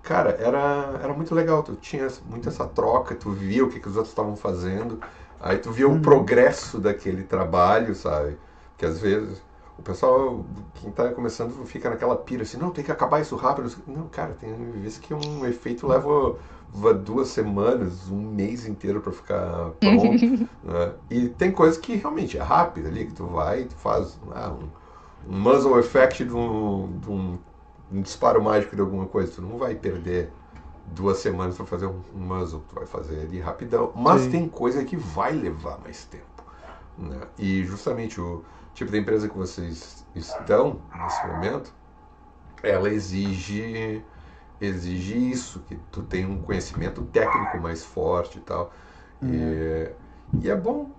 cara, era muito legal. Tu tinha muito essa troca, tu via o que os outros estavam fazendo, aí tu via o uhum. progresso daquele trabalho, sabe? Que às vezes o pessoal, quem tá começando, fica naquela pira assim, não, tem que acabar isso rápido. Não, cara, tem vezes que um efeito leva 2 semanas, um mês inteiro para ficar pronto, né? E tem coisa que realmente é rápida ali, que tu vai, tu faz um muzzle effect de um disparo mágico de alguma coisa. Tu não vai perder 2 semanas para fazer um muzzle, tu vai fazer ali rapidão. Mas Sim. tem coisa que vai levar mais tempo, né? E justamente o tipo de empresa que vocês estão nesse momento, ela exige isso, que tu tenha um conhecimento técnico mais forte e tal. É. E é bom,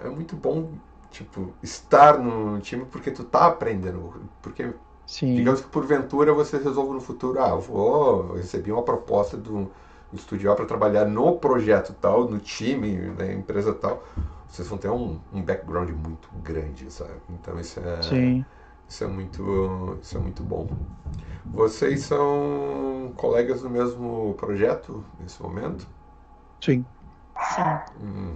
é muito bom, tipo, estar no time porque tu tá aprendendo. Porque, Sim. digamos que porventura você resolva no futuro, eu recebi uma proposta do estúdio para trabalhar no projeto tal, no time, na empresa tal. vocês vão ter um background muito grande, sabe? Então Sim, isso é muito bom. Vocês são colegas do mesmo projeto nesse momento? sim. Sim.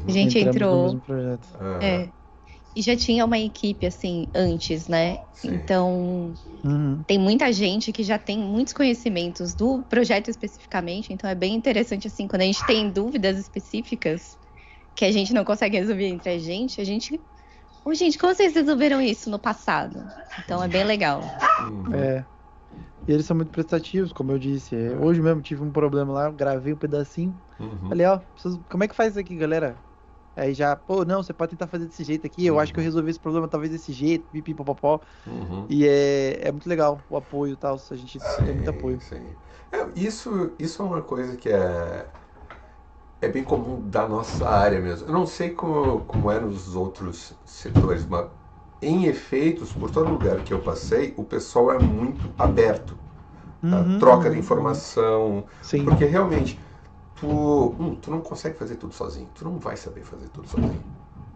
A Uhum. gente Entramos no entrou, mesmo projeto. Aham, e já tinha uma equipe assim antes, né? sim. Então Uhum. tem muita gente que já tem muitos conhecimentos do projeto especificamente, então é bem interessante assim, quando a gente tem dúvidas específicas que a gente não consegue resolver entre a gente, ô gente, como vocês resolveram isso no passado? Então é bem legal. Uhum. É. E eles são muito prestativos, como eu disse. Hoje mesmo tive um problema lá, eu gravei um pedacinho. Uhum. Falei, ó, como é que faz isso aqui, galera? Aí já, pô, não, você pode tentar fazer desse jeito aqui. Eu acho que eu resolvi esse problema talvez desse jeito, pipipopopó. Uhum. E é muito legal o apoio e tal. A gente tem muito Sim, apoio. sim. Isso é uma coisa que é bem comum da nossa área mesmo. Eu não sei como é nos outros setores, mas em efeitos, por todo lugar que eu passei, o pessoal é muito aberto. A Uhum, troca de uhum. informação, Sim, porque realmente tu não consegue fazer tudo sozinho, tu não vai saber fazer tudo sozinho.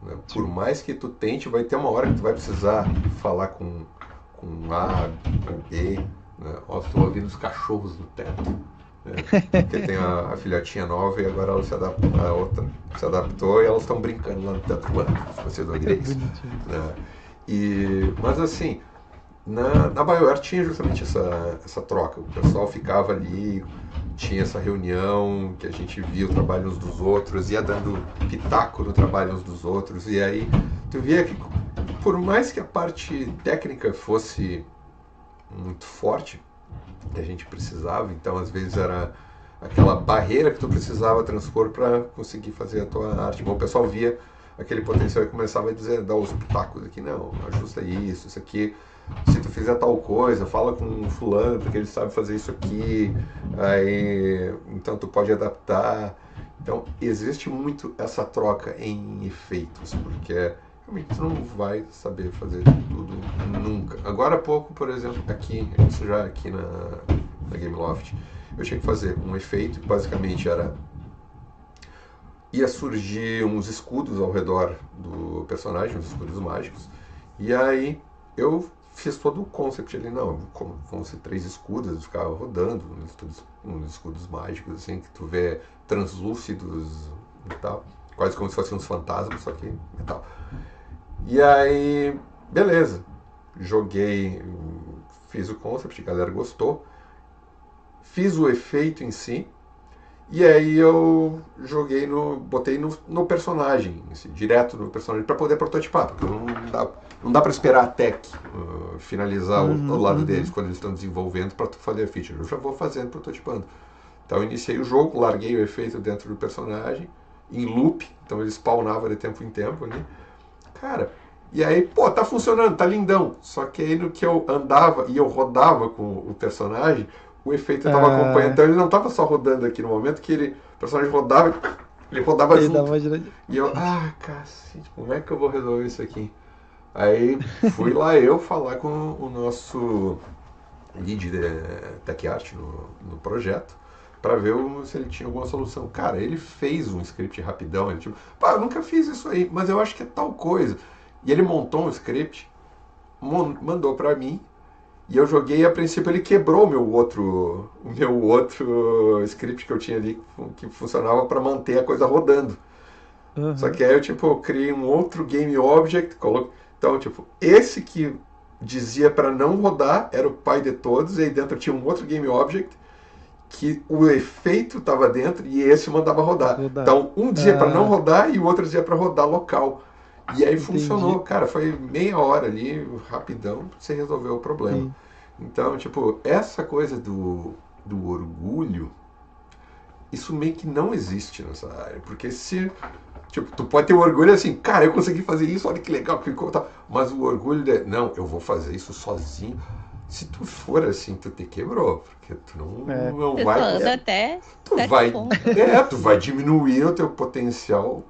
Né? Por sim. mais que tu tente, vai ter uma hora que tu vai precisar falar com A ou B. Né? Ó, estou ouvindo os cachorros no teto. Né? Porque tem a filhotinha nova e agora a outra se adaptou e elas estão brincando lá no teto voando, se vocês É ouvirem isso. bonitinho. Né? Mas assim, na BioWare tinha justamente essa troca. O pessoal ficava ali, tinha essa reunião que a gente via o trabalho uns dos outros, ia dando pitaco no trabalho uns dos outros, e aí tu via que, por mais que a parte técnica fosse muito forte, que a gente precisava, então às vezes era aquela barreira que tu precisava transpor para conseguir fazer a tua arte. Bom, o pessoal via aquele potencial e começava a dizer, dar os pitacos aqui, não, ajusta isso aqui, se tu fizer tal coisa, fala com um fulano, porque ele sabe fazer isso aqui, aí, então tu pode adaptar. Então, existe muito essa troca em efeitos, porque realmente tu não vai saber fazer tudo nunca. Agora há pouco, por exemplo, isso já aqui na Gameloft, eu tinha que fazer um efeito que basicamente ia surgir uns escudos ao redor do personagem, uns escudos mágicos, e aí eu fiz todo o concept ali, não, como vão ser 3 escudos, eu ficava rodando uns escudos mágicos, assim, que tu vê translúcidos e tal, quase como se fossem uns fantasmas, só que metal. E aí, beleza, joguei, fiz o concept, a galera gostou, fiz o efeito em si, e aí eu botei no personagem, assim, direto no personagem, para poder prototipar, porque não dá para esperar a tech finalizar o Uhum, lado deles uhum. quando eles estão desenvolvendo para fazer a feature. Eu já vou fazendo, prototipando. Então eu iniciei o jogo, larguei o efeito dentro do personagem, em loop, então ele spawnava de tempo em tempo ali. Cara, e aí, pô, tá funcionando, tá lindão. Só que aí no que eu andava e eu rodava com o personagem, o efeito eu tava acompanhando. Ah, Então ele não tava só rodando aqui no momento que o personagem rodava, ele rodava ele dá junto. uma giradinha. E eu, cacete, como é que eu vou resolver isso aqui? Aí fui lá eu falar com o nosso lead de Tech Art no projeto para ver se ele tinha alguma solução. Cara, ele fez um script rapidão, ele tipo, pá, eu nunca fiz isso aí, mas eu acho que é tal coisa. E ele montou um script, mandou para mim, e eu joguei, e a princípio ele quebrou o meu outro script que eu tinha ali, que funcionava para manter a coisa rodando. Só Aham. que aí eu, tipo, criei um outro game object, então, tipo, esse que dizia para não rodar era o pai de todos, e aí dentro tinha um outro game object que o efeito estava dentro e esse mandava rodar. Rodar. Então, um dizia para não Ah, rodar e o outro dizia para rodar local. E aí funcionou, entendi. cara, foi meia hora ali, rapidão, você resolveu o problema. Sim. Então, tipo, essa coisa do orgulho, isso meio que não existe nessa área, porque se tipo, tu pode ter o orgulho assim, cara, eu consegui fazer isso, olha que legal que ficou, tá. Mas o orgulho de, não, eu vou fazer isso sozinho. Se tu for assim, tu te quebrou, porque tu É. não Você só vai anda conseguir. até Tu certo vai, ponto. tu vai diminuir o teu potencial,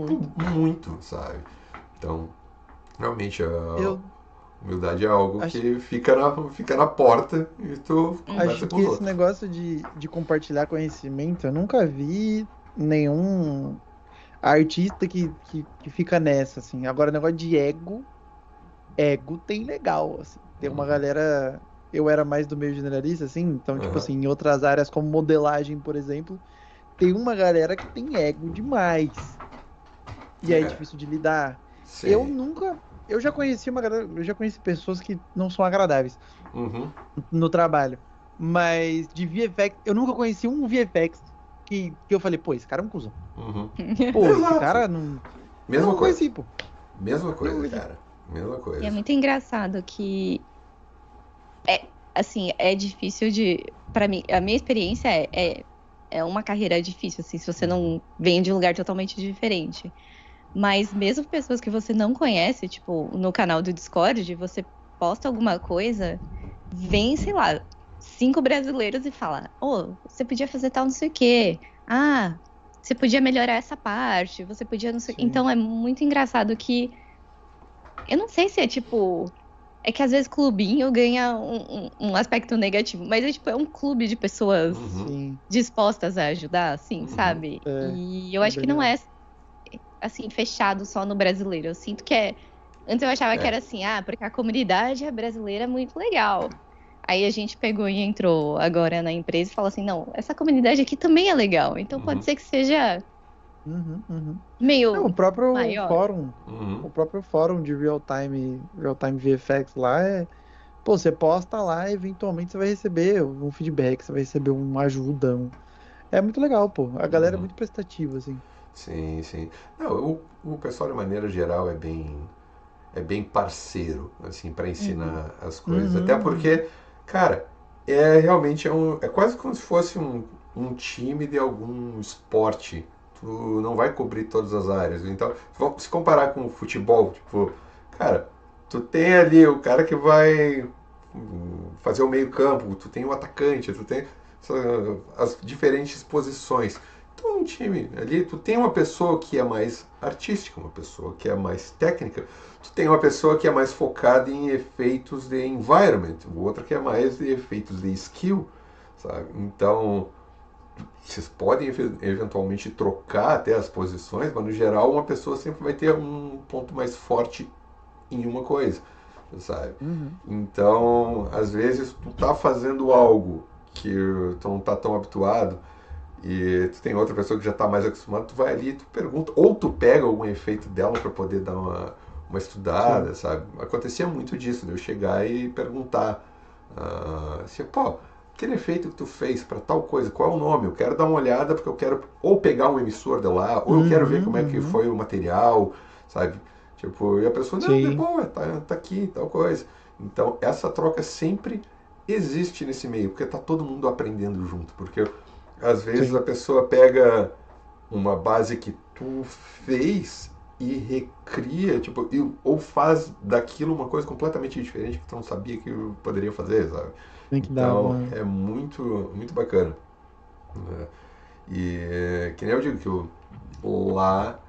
tipo, Muito. muito, sabe? Então, realmente, a Eu humildade é algo acho, que fica na porta e tu acho conversa com que os esse outros. negócio de compartilhar conhecimento, eu nunca vi nenhum. artista que fica nessa, assim. Agora, negócio de ego tem legal, assim. Tem uma Uhum. galera. Eu era mais do meio generalista, assim, então, tipo Aham. assim, em outras áreas como modelagem, por exemplo, tem uma galera que tem ego demais. E aí é É, difícil de lidar. Eu sim. nunca. Eu já conheci uma galera, eu já conheci pessoas que não são agradáveis Uhum. no trabalho. Mas de VFX, eu nunca conheci um VFX que eu falei, pô, esse cara é um cuzão. Uhum. Pô, esse Exato. cara não. Eu Mesma não coisa. conheci, pô. Mesma coisa, Eu, cara. Mesma E é coisa. muito engraçado que assim, é difícil de. Para mim, a minha experiência é uma carreira difícil, assim, se você não vem de um lugar totalmente diferente. Mas mesmo pessoas que você não conhece, tipo, no canal do Discord, você posta alguma coisa, vem, sei lá, 5 brasileiros e fala: Ô, você podia fazer tal não sei o quê. Ah, você podia melhorar essa parte, você podia não sei. sim. Então é muito engraçado que. Eu não sei se é tipo. É que às vezes clubinho ganha um aspecto negativo, mas é tipo, é um clube de pessoas Uhum. Sim. dispostas a ajudar, assim, Uhum. sabe? É, E eu é acho que bem não legal. é, assim, fechado só no brasileiro. Eu sinto que é. Antes eu achava que É. era assim, ah, porque a comunidade brasileira é muito legal. Aí a gente pegou e entrou agora na empresa e falou assim: não, essa comunidade aqui também é legal. Então pode Uhum. ser que seja Uhum, uhum. Não, meio maior. Uhum. o próprio fórum de real time VFX lá pô, você posta lá, eventualmente você vai receber um feedback, você vai receber uma ajuda. É muito legal, pô. A galera é Uhum. muito prestativa, assim. Sim, sim. Não, o pessoal de maneira geral é bem parceiro, assim, para Uhum. ensinar as coisas. Até Uhum, uhum. porque, cara, é realmente é quase como se fosse um time de algum esporte. Tu não vai cobrir todas as áreas. Então, se comparar com o futebol, tipo, cara, tu tem ali o cara que vai fazer o meio-campo, tu tem o atacante, tu tem as diferentes posições. Então, um time ali, tu tem uma pessoa que é mais artística, uma pessoa que é mais técnica, tu tem uma pessoa que é mais focada em efeitos de environment, o outro que é mais de efeitos de skill, sabe? Então, vocês podem eventualmente trocar até as posições, mas no geral uma pessoa sempre vai ter um ponto mais forte em uma coisa, sabe? Uhum. Então, às vezes tu tá fazendo algo que tu não tá tão habituado e tu tem outra pessoa que já está mais acostumada, tu vai ali e tu pergunta, ou tu pega algum efeito dela para poder dar uma Sim. estudada, sabe? Acontecia muito disso, de eu chegar e perguntar assim, pô, aquele efeito que tu fez para tal coisa, qual é o nome? Eu quero dar uma olhada porque eu quero ou pegar um emissor de lá, ou eu quero ver Uhum, como é que uhum. foi o material, sabe? Tipo, e a pessoa, não, de Sim, boa, tá aqui, tal coisa. Então, essa troca sempre existe nesse meio, porque tá todo mundo aprendendo junto, porque às vezes a sim. pessoa pega uma base que tu fez e recria, tipo, ou faz daquilo uma coisa completamente diferente que tu não sabia que poderia fazer, sabe? Tem que dar Então uma. é muito bacana, né? E que nem eu digo que lá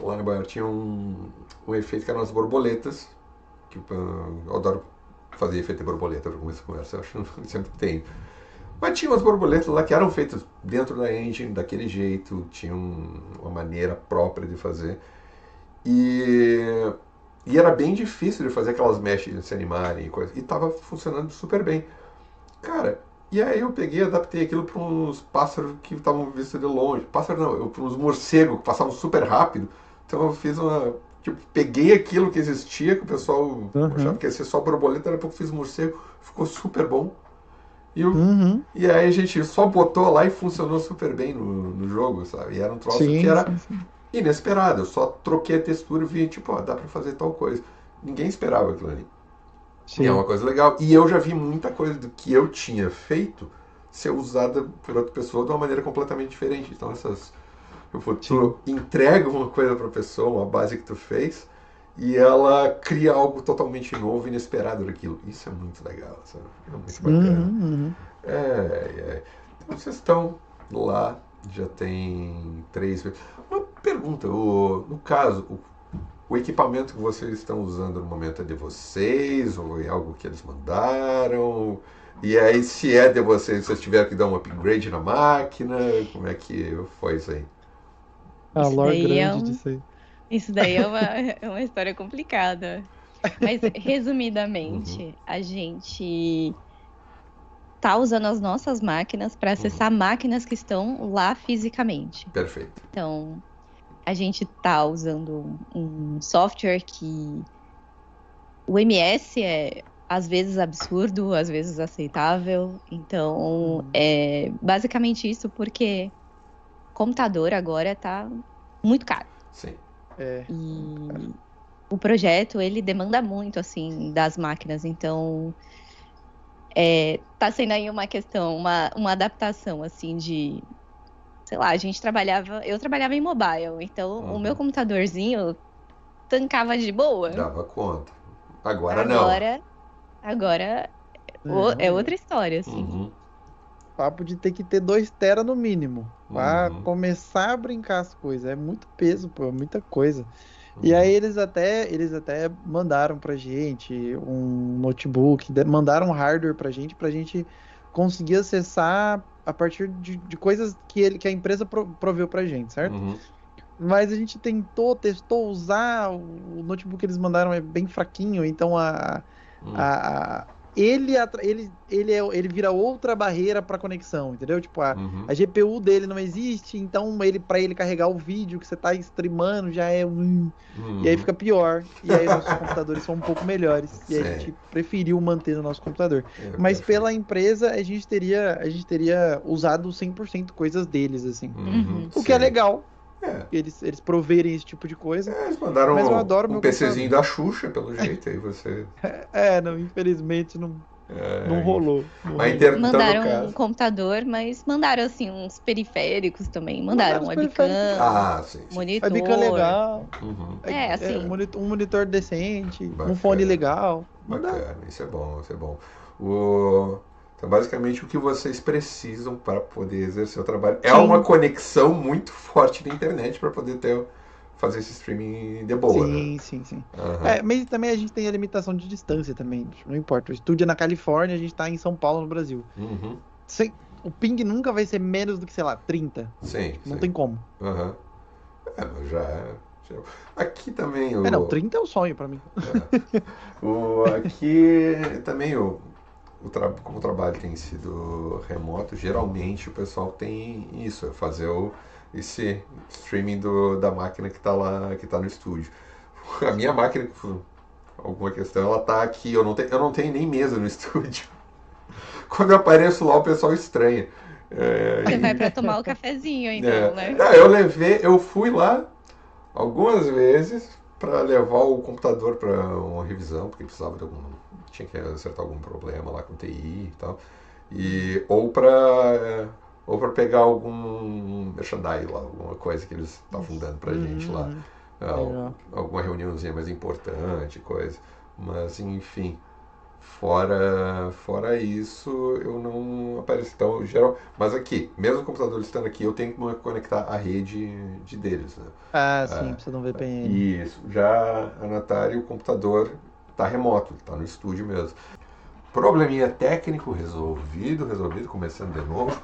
lá na Bahia tinha um efeito que eram as borboletas, que eu adoro fazer efeito de borboleta para começar a conversa, eu acho que sempre tem. Mas tinha umas borboletas lá que eram feitas dentro da engine, daquele jeito, tinha uma maneira própria de fazer. E, e era bem difícil de fazer aquelas meshes se animarem e coisa. E tava funcionando super bem. Cara, e aí eu peguei e adaptei aquilo para uns pássaros que estavam vistos de longe. Pássaro não, para uns morcegos que passavam super rápido. Então eu fiz uma. Tipo, peguei aquilo que existia, que o pessoal achava Uhum, que ia ser só borboleta, daqui a pouco fiz morcego, ficou super bom. E, uhum. e aí a gente só botou lá e funcionou super bem no jogo, sabe? E era um troço que Sim, era sim, sim. inesperado. Eu só troquei a textura e vi, tipo, ó, dá pra fazer tal coisa. Ninguém esperava aquilo ali. E é uma Sim, coisa legal. E eu já vi muita coisa do que eu tinha feito ser usada por outra pessoa de uma maneira completamente diferente. Então essas. Tipo, sim. tu entrega uma coisa pra pessoa, uma base que tu fez, e ela cria algo totalmente novo e inesperado daquilo. Isso é muito legal, sabe? É muito bacana. Uhum, uhum. Então vocês estão lá, já tem 3 meses. Uma pergunta, no caso, o equipamento que vocês estão usando no momento é de vocês ou é algo que eles mandaram? E aí, se é de vocês, vocês tiveram que dar um upgrade na máquina? Como é que foi isso aí? A Isso lore daí grande disso aí. isso daí é uma história complicada. Mas, Uhum. resumidamente, a gente tá usando as nossas máquinas para acessar máquinas que estão lá fisicamente. Perfeito. Então, a gente tá usando um software que o MS é às vezes absurdo, às vezes aceitável. Então, é basicamente isso, porque computador agora tá muito caro. Sim. É. E o projeto, ele demanda muito, assim, das máquinas. Então, tá sendo aí uma questão, uma adaptação, assim, de... Sei lá, eu trabalhava em mobile, então o meu Uhum. computadorzinho tancava de boa. Dava conta. Agora não. Agora, agora é Não, outra história, assim. Uhum. papo de ter que ter 2 tera no mínimo. Pra Uhum. começar a brincar as coisas. É muito peso, pô, é muita coisa. E aí Uhum. eles até mandaram pra gente um notebook, mandaram um hardware pra gente conseguir acessar a partir de coisas que a empresa proveu pra gente, certo? Uhum. Mas a gente testou usar, o notebook que eles mandaram é bem fraquinho, então Uhum. a- ele vira outra barreira para conexão, entendeu? Tipo, Uhum. a GPU dele não existe, então para ele carregar o vídeo que você tá streamando já e aí Uhum. fica pior. E aí nossos computadores são um pouco melhores, e aí a Sim. gente preferiu manter no nosso computador. É Mas perfeito. pela empresa a gente teria usado 100% coisas deles, assim. Uhum. O que é Sim. legal, É. eles proverem esse tipo de coisa. Eles Mas eu mandaram adoro um meu PCzinho computador. da Xuxa, pelo jeito, aí você. Não, infelizmente não Enfim. rolou. Não Mas rolou. então, no Mandaram um caso. computador, mas mandaram, assim, uns periféricos também. Mandaram Mandaram os periféricos. Ah, sim, sim, sim. Webcam monitor. legal. Uhum. Assim, Um monitor decente. Um fone Bacana. legal. Mandaram. Bacana, isso é bom, isso é bom. O... Então, basicamente, o que vocês precisam para poder exercer o trabalho é uma sim, conexão muito forte da internet para poder fazer esse streaming de boa, né? Sim, sim, sim. Aham. Mas também a gente tem a limitação de distância também. Não importa. O estúdio é na Califórnia, a gente tá em São Paulo, no Brasil. Uhum. O ping nunca vai ser menos do que, sei lá, 30. Sim, Tipo, não sim. tem como. Aham. Mas já. Aqui também Não, 30 é o sonho pra mim. aqui também como o trabalho tem sido remoto, geralmente o pessoal tem isso, é fazer esse streaming da máquina que está lá, que está no estúdio. A minha máquina, por alguma questão, ela tá aqui, eu não tenho nem mesa no estúdio. Quando eu apareço lá, o pessoal estranha. você vai para tomar o cafezinho, então, né? Eu fui lá algumas vezes para levar o computador para uma revisão, porque precisava de algum. Tinha que acertar algum problema lá com TI e tal. Ou para pegar algum merchandise lá, alguma coisa que eles estavam dando pra gente lá. Uhum. Ah, Legal. alguma reuniãozinha mais importante, coisa. Mas enfim, fora isso, eu não apareço. Então, mas aqui, mesmo o computador estando aqui, eu tenho que me conectar à rede deles, né? Sim, Ah, precisa de um VPN. isso. Já a Natália, o computador está remoto, está no estúdio mesmo. Probleminha técnico resolvido, começando de novo.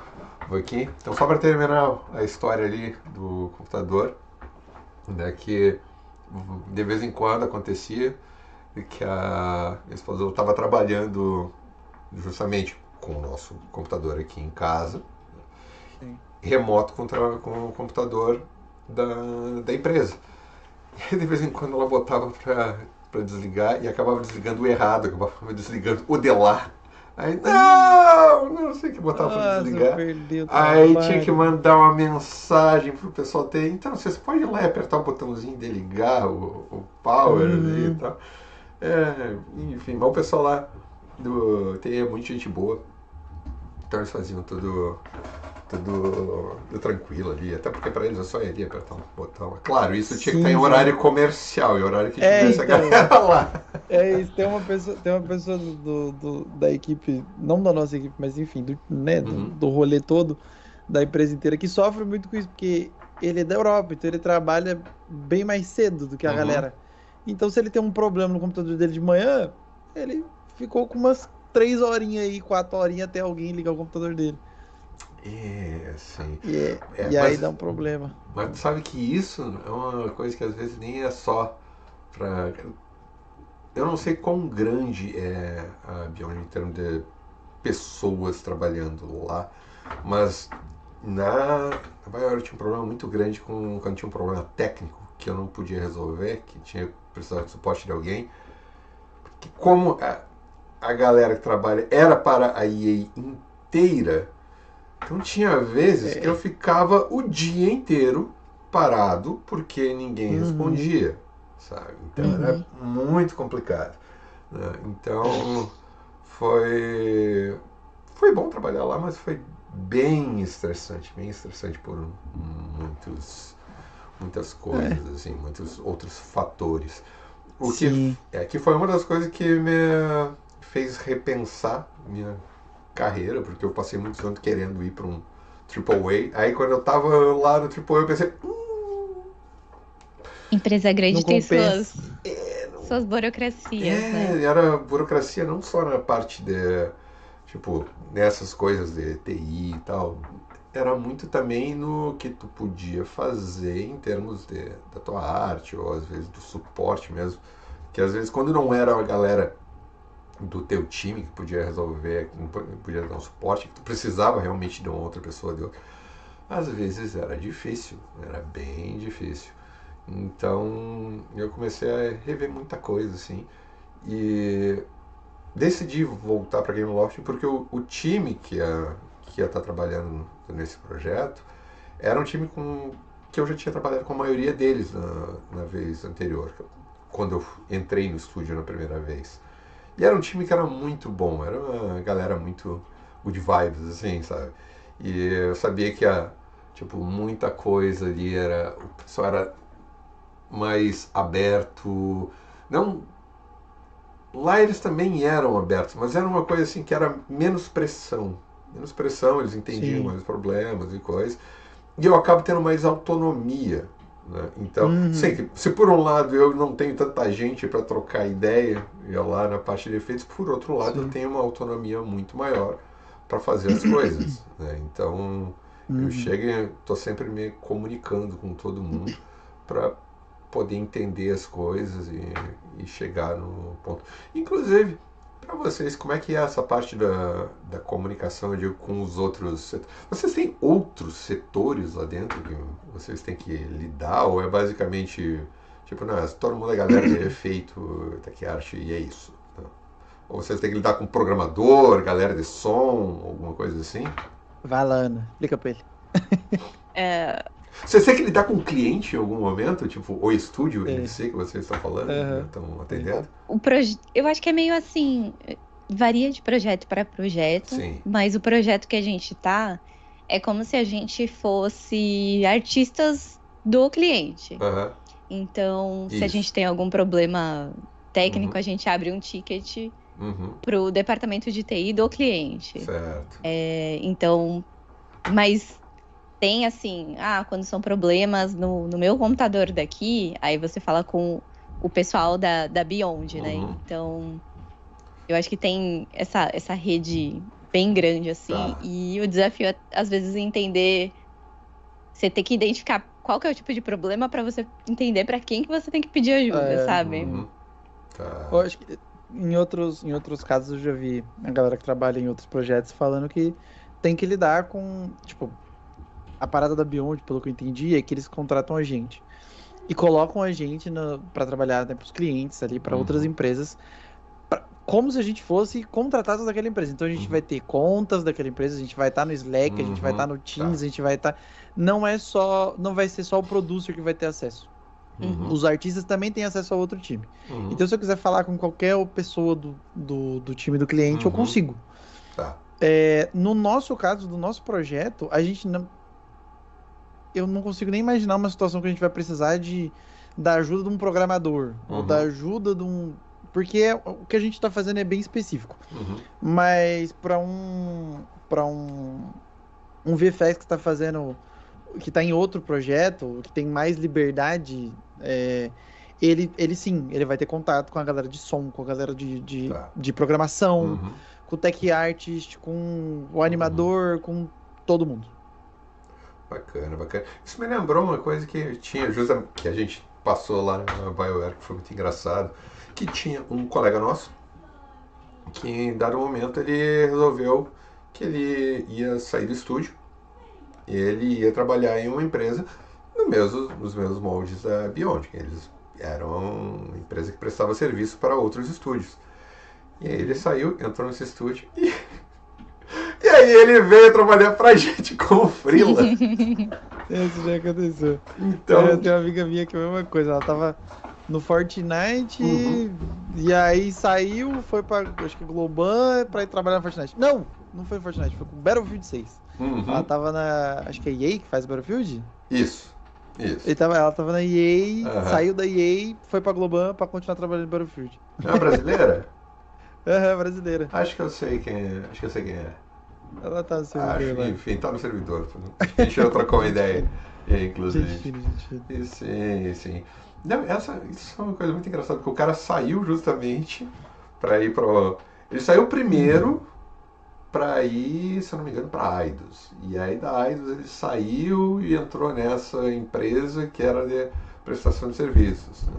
Vou aqui. Então, só para terminar a história ali do computador, né, que de vez em quando acontecia que a minha esposa estava trabalhando justamente com o nosso computador aqui em casa, Sim. remoto com o computador da empresa. E de vez em quando ela botava para desligar e acabava desligando o errado, acabava desligando o de lá. Aí, não sei o que botava para Nossa, desligar. perdeu o Aí tinha que trabalho. mandar uma mensagem pro pessoal ter. Então, vocês podem ir lá e apertar o botãozinho de ligar o power ali e Uhum. tal. Enfim, mas o pessoal lá do TI é muito gente boa. Então eles faziam tudo tranquilo ali, até porque para eles eu só iria apertar um botão. Claro, isso tinha que estar em Sim, horário sim. comercial, em horário que tivesse a Então. galera lá. É isso, tem uma pessoa da equipe, não da nossa equipe, mas enfim, Uhum, do rolê todo, da empresa inteira, que sofre muito com isso, porque ele é da Europa, então ele trabalha bem mais cedo do que a uhum. galera. Então, se ele tem um problema no computador dele de manhã, ele ficou com umas 3 horinhas aí, 4 horinhas até alguém ligar o computador dele. Sim. E aí dá um problema. Mas tu sabe que isso é uma coisa que às vezes nem é só pra. Eu não sei quão grande é a Beyond em termos de pessoas trabalhando lá, mas na Nova York tinha um problema muito grande quando tinha um problema técnico que eu não podia resolver, que precisava de suporte de alguém. Que como a galera que trabalha era para a EA inteira, então tinha vezes que eu ficava o dia inteiro parado porque ninguém respondia, sabe? Então era muito complicado, né? Então foi bom trabalhar lá, mas foi bem estressante por muitas coisas, assim, muitos outros fatores. O Sim. que foi uma das coisas que me fez repensar minha carreira, porque eu passei muitos anos querendo ir para um AAA. Aí quando eu tava lá no AAA eu pensei, Empresa grande Não tem compensa. suas burocracias, né? era burocracia não só na parte nessas coisas de TI e tal, era muito também no que tu podia fazer em termos da tua arte, ou às vezes do suporte mesmo, que às vezes quando não era a galera do teu time que podia resolver, que podia dar um suporte, que tu precisava realmente de uma outra pessoa, às vezes era difícil, era bem difícil. Então eu comecei a rever muita coisa, assim, e decidi voltar para Gameloft porque o time que ia estar trabalhando nesse projeto era um time que eu já tinha trabalhado com a maioria deles na vez anterior, quando eu entrei no estúdio na primeira vez. E era um time que era muito bom, era uma galera muito good vibes, assim, sabe? E eu sabia que muita coisa ali o pessoal era mais aberto. Não, lá eles também eram abertos, mas era uma coisa assim que era menos pressão. Menos pressão, eles entendiam Sim. mais os problemas e coisas. E eu acabo tendo mais autonomia, né? Então, se por um lado eu não tenho tanta gente para trocar ideia, eu lá na parte de efeitos, por outro lado eu tenho uma autonomia muito maior para fazer as coisas, né? Então, eu chego e estou sempre me comunicando com todo mundo para poder entender as coisas e chegar no ponto. Inclusive, para vocês, como é que é essa parte da comunicação, eu digo, com os outros setores? Vocês têm outros setores lá dentro que vocês têm que lidar? Ou é basicamente, não, todo mundo é galera de efeito, arte e é isso? Não. Ou vocês têm que lidar com programador, galera de som, alguma coisa assim? Vai lá, Ana. Explica pra ele. Vocês têm que lidar com o cliente em algum momento? Tipo, o estúdio em si que vocês estão falando, estão atendendo? Eu acho que é meio assim, varia de projeto para projeto, Sim. mas o projeto que a gente tá é como se a gente fosse artistas do cliente. Então, se a gente tem algum problema técnico, a gente abre um ticket para o departamento de TI do cliente. Certo. Então, mas tem assim, quando são problemas no meu computador daqui, aí você fala com o pessoal da Beyond, né? Então, eu acho que tem essa rede bem grande, assim, e o desafio é, às vezes, entender, você ter que identificar qual que é o tipo de problema para você entender para quem que você tem que pedir ajuda, sabe? Eu acho que em outros casos eu já vi a galera que trabalha em outros projetos falando que tem que lidar com, a parada da Beyond, pelo que eu entendi, é que eles contratam a gente e colocam a gente para trabalhar, né, para os clientes ali, para outras empresas, como se a gente fosse contratado daquela empresa. Então a gente vai ter contas daquela empresa, a gente vai estar no Slack, a gente vai estar no Teams, a gente vai estar. Não vai ser só o producer que vai ter acesso. Os artistas também têm acesso a outro time. Então, se eu quiser falar com qualquer pessoa do time do cliente, eu consigo. No nosso caso, do nosso projeto, a gente não. Eu não consigo nem imaginar uma situação que a gente vai precisar da ajuda de um programador, ou da ajuda de um. Porque o que a gente está fazendo é bem específico. Mas para um VFX que está fazendo, que está em outro projeto, que tem mais liberdade, ele vai ter contato com a galera de som, com a galera de programação, com o tech artist, com o animador, com todo mundo. Bacana, bacana. Isso me lembrou uma coisa que tinha, justamente, que a gente passou lá na BioWare, que foi muito engraçado, que tinha um colega nosso que em dado momento ele resolveu que ele ia sair do estúdio e ele ia trabalhar em uma empresa nos mesmos moldes da Beyond. Eles eram uma empresa que prestava serviço para outros estúdios. E aí ele saiu, entrou nesse estúdio e aí ele veio trabalhar pra gente como freela. Isso já aconteceu. Então, Tem uma amiga minha que é a mesma coisa, ela tava no Fortnite Uhum. e aí saiu, foi pra, acho que Globan, pra ir trabalhar no Fortnite. Não foi no Fortnite, foi com Battlefield 6. uhum. Ela tava na, acho que é EA que faz Battlefield? Isso. Ela tava na EA, Aham. saiu da EA, foi pra Globan pra continuar trabalhando em Battlefield. É uma brasileira? Brasileira. Acho que eu sei quem é. Ela tá no servidor lá. Enfim, tá no servidor. A gente já trocou uma ideia, inclusive. Gente fina. E sim. Não, isso é uma coisa muito engraçada, porque o cara saiu justamente pra ir pro. Ele saiu primeiro pra ir, se eu não me engano, pra Aidos. E aí da Aidos ele saiu e entrou nessa empresa que era de prestação de serviços, né?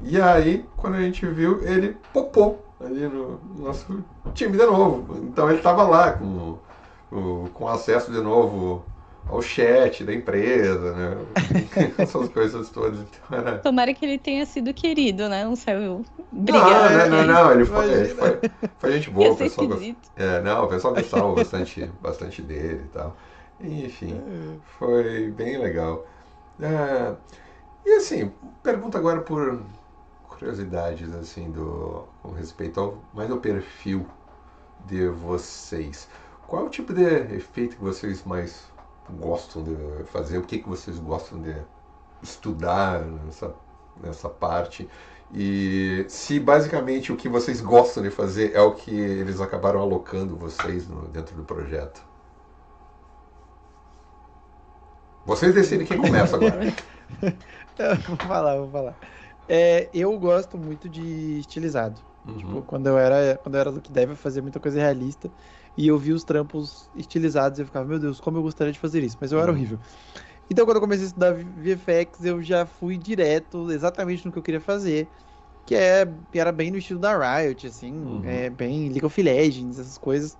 E aí, quando a gente viu, ele popou ali no nosso time de novo. Então ele estava lá com acesso de novo ao chat da empresa, né? Essas coisas todas. Então era... Tomara que ele tenha sido querido, né? Não saiu brigando. Não, ele foi gente boa, Ia o ser pessoal esquisito. o pessoal gostava bastante dele e tal. Enfim, foi bem legal. E assim, pergunta agora por curiosidades assim com respeito mais ao perfil de vocês. Qual é o tipo de efeito que vocês mais gostam de fazer? O que vocês gostam de estudar nessa parte? E se basicamente o que vocês gostam de fazer é o que eles acabaram alocando vocês dentro do projeto? Vocês decidem quem começa agora. Vou falar. Eu gosto muito de estilizado. Uhum. Tipo, quando eu era Look Dev, eu fazia muita coisa realista. E eu vi os trampos estilizados e eu ficava, meu Deus, como eu gostaria de fazer isso. Mas eu era horrível. Então, quando eu comecei a estudar VFX, eu já fui direto exatamente no que eu queria fazer. Que era bem no estilo da Riot, assim. Bem League of Legends, essas coisas.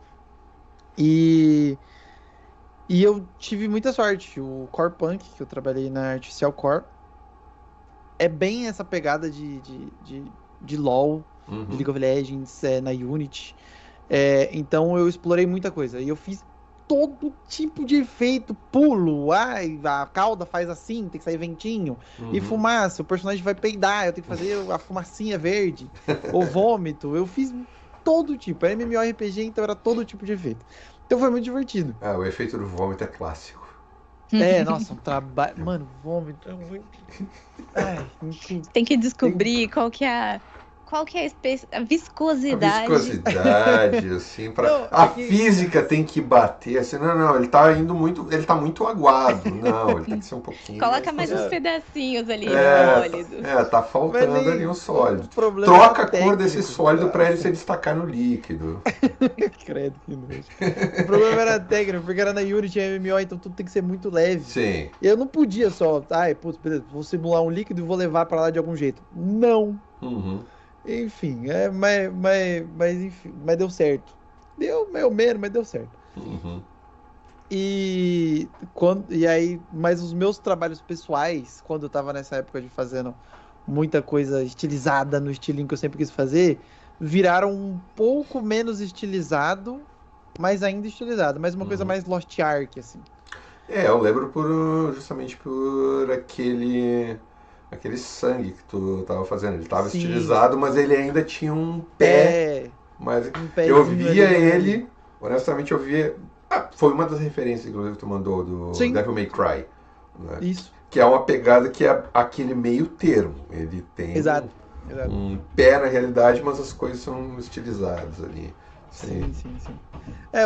E eu tive muita sorte. O Core Punk, que eu trabalhei na Artificial Core, é bem essa pegada de LoL, de League of Legends, na Unity. Então eu explorei muita coisa. E eu fiz todo tipo de efeito, pulo, a cauda faz assim, tem que sair ventinho. E fumaça, o personagem vai peidar, eu tenho que fazer a fumacinha verde. Ou vômito, eu fiz todo tipo. Era MMORPG, então era todo tipo de efeito. Então foi muito divertido. O efeito do vômito é clássico. Nossa, um trabalho... Mano, vômito é muito... Tem que descobrir qual que é a viscosidade. A viscosidade, assim, a física tem que bater, assim, não, ele tá muito aguado, não, ele tem que ser um pouquinho... Coloca mais uns pedacinhos ali, sólido. Tá faltando ali um sólido. Troca Troca a cor desse sólido pra ele se destacar no líquido. Credo, que nojo. O problema era técnico, porque era na Unity e MMO, então tudo tem que ser muito leve. Sim. Eu não podia só, beleza, vou simular um líquido e vou levar pra lá de algum jeito. Não. Enfim, mas deu certo. Deu meio menos, mas deu certo. E aí, mas os meus trabalhos pessoais, quando eu tava nessa época de fazendo muita coisa estilizada no estilinho que eu sempre quis fazer, viraram um pouco menos estilizado, mas ainda estilizado, mas uma coisa mais Lost Ark, assim. Eu lembro justamente por aquele sangue que tu tava fazendo. Ele tava estilizado, mas ele ainda tinha um pé. Mas eu via ele, honestamente, foi uma das referências, inclusive, que tu mandou do Devil May Cry. Né? Isso. Que é uma pegada que é aquele meio termo. Ele tem Exato. um pé na realidade, mas as coisas são estilizadas ali. Sim.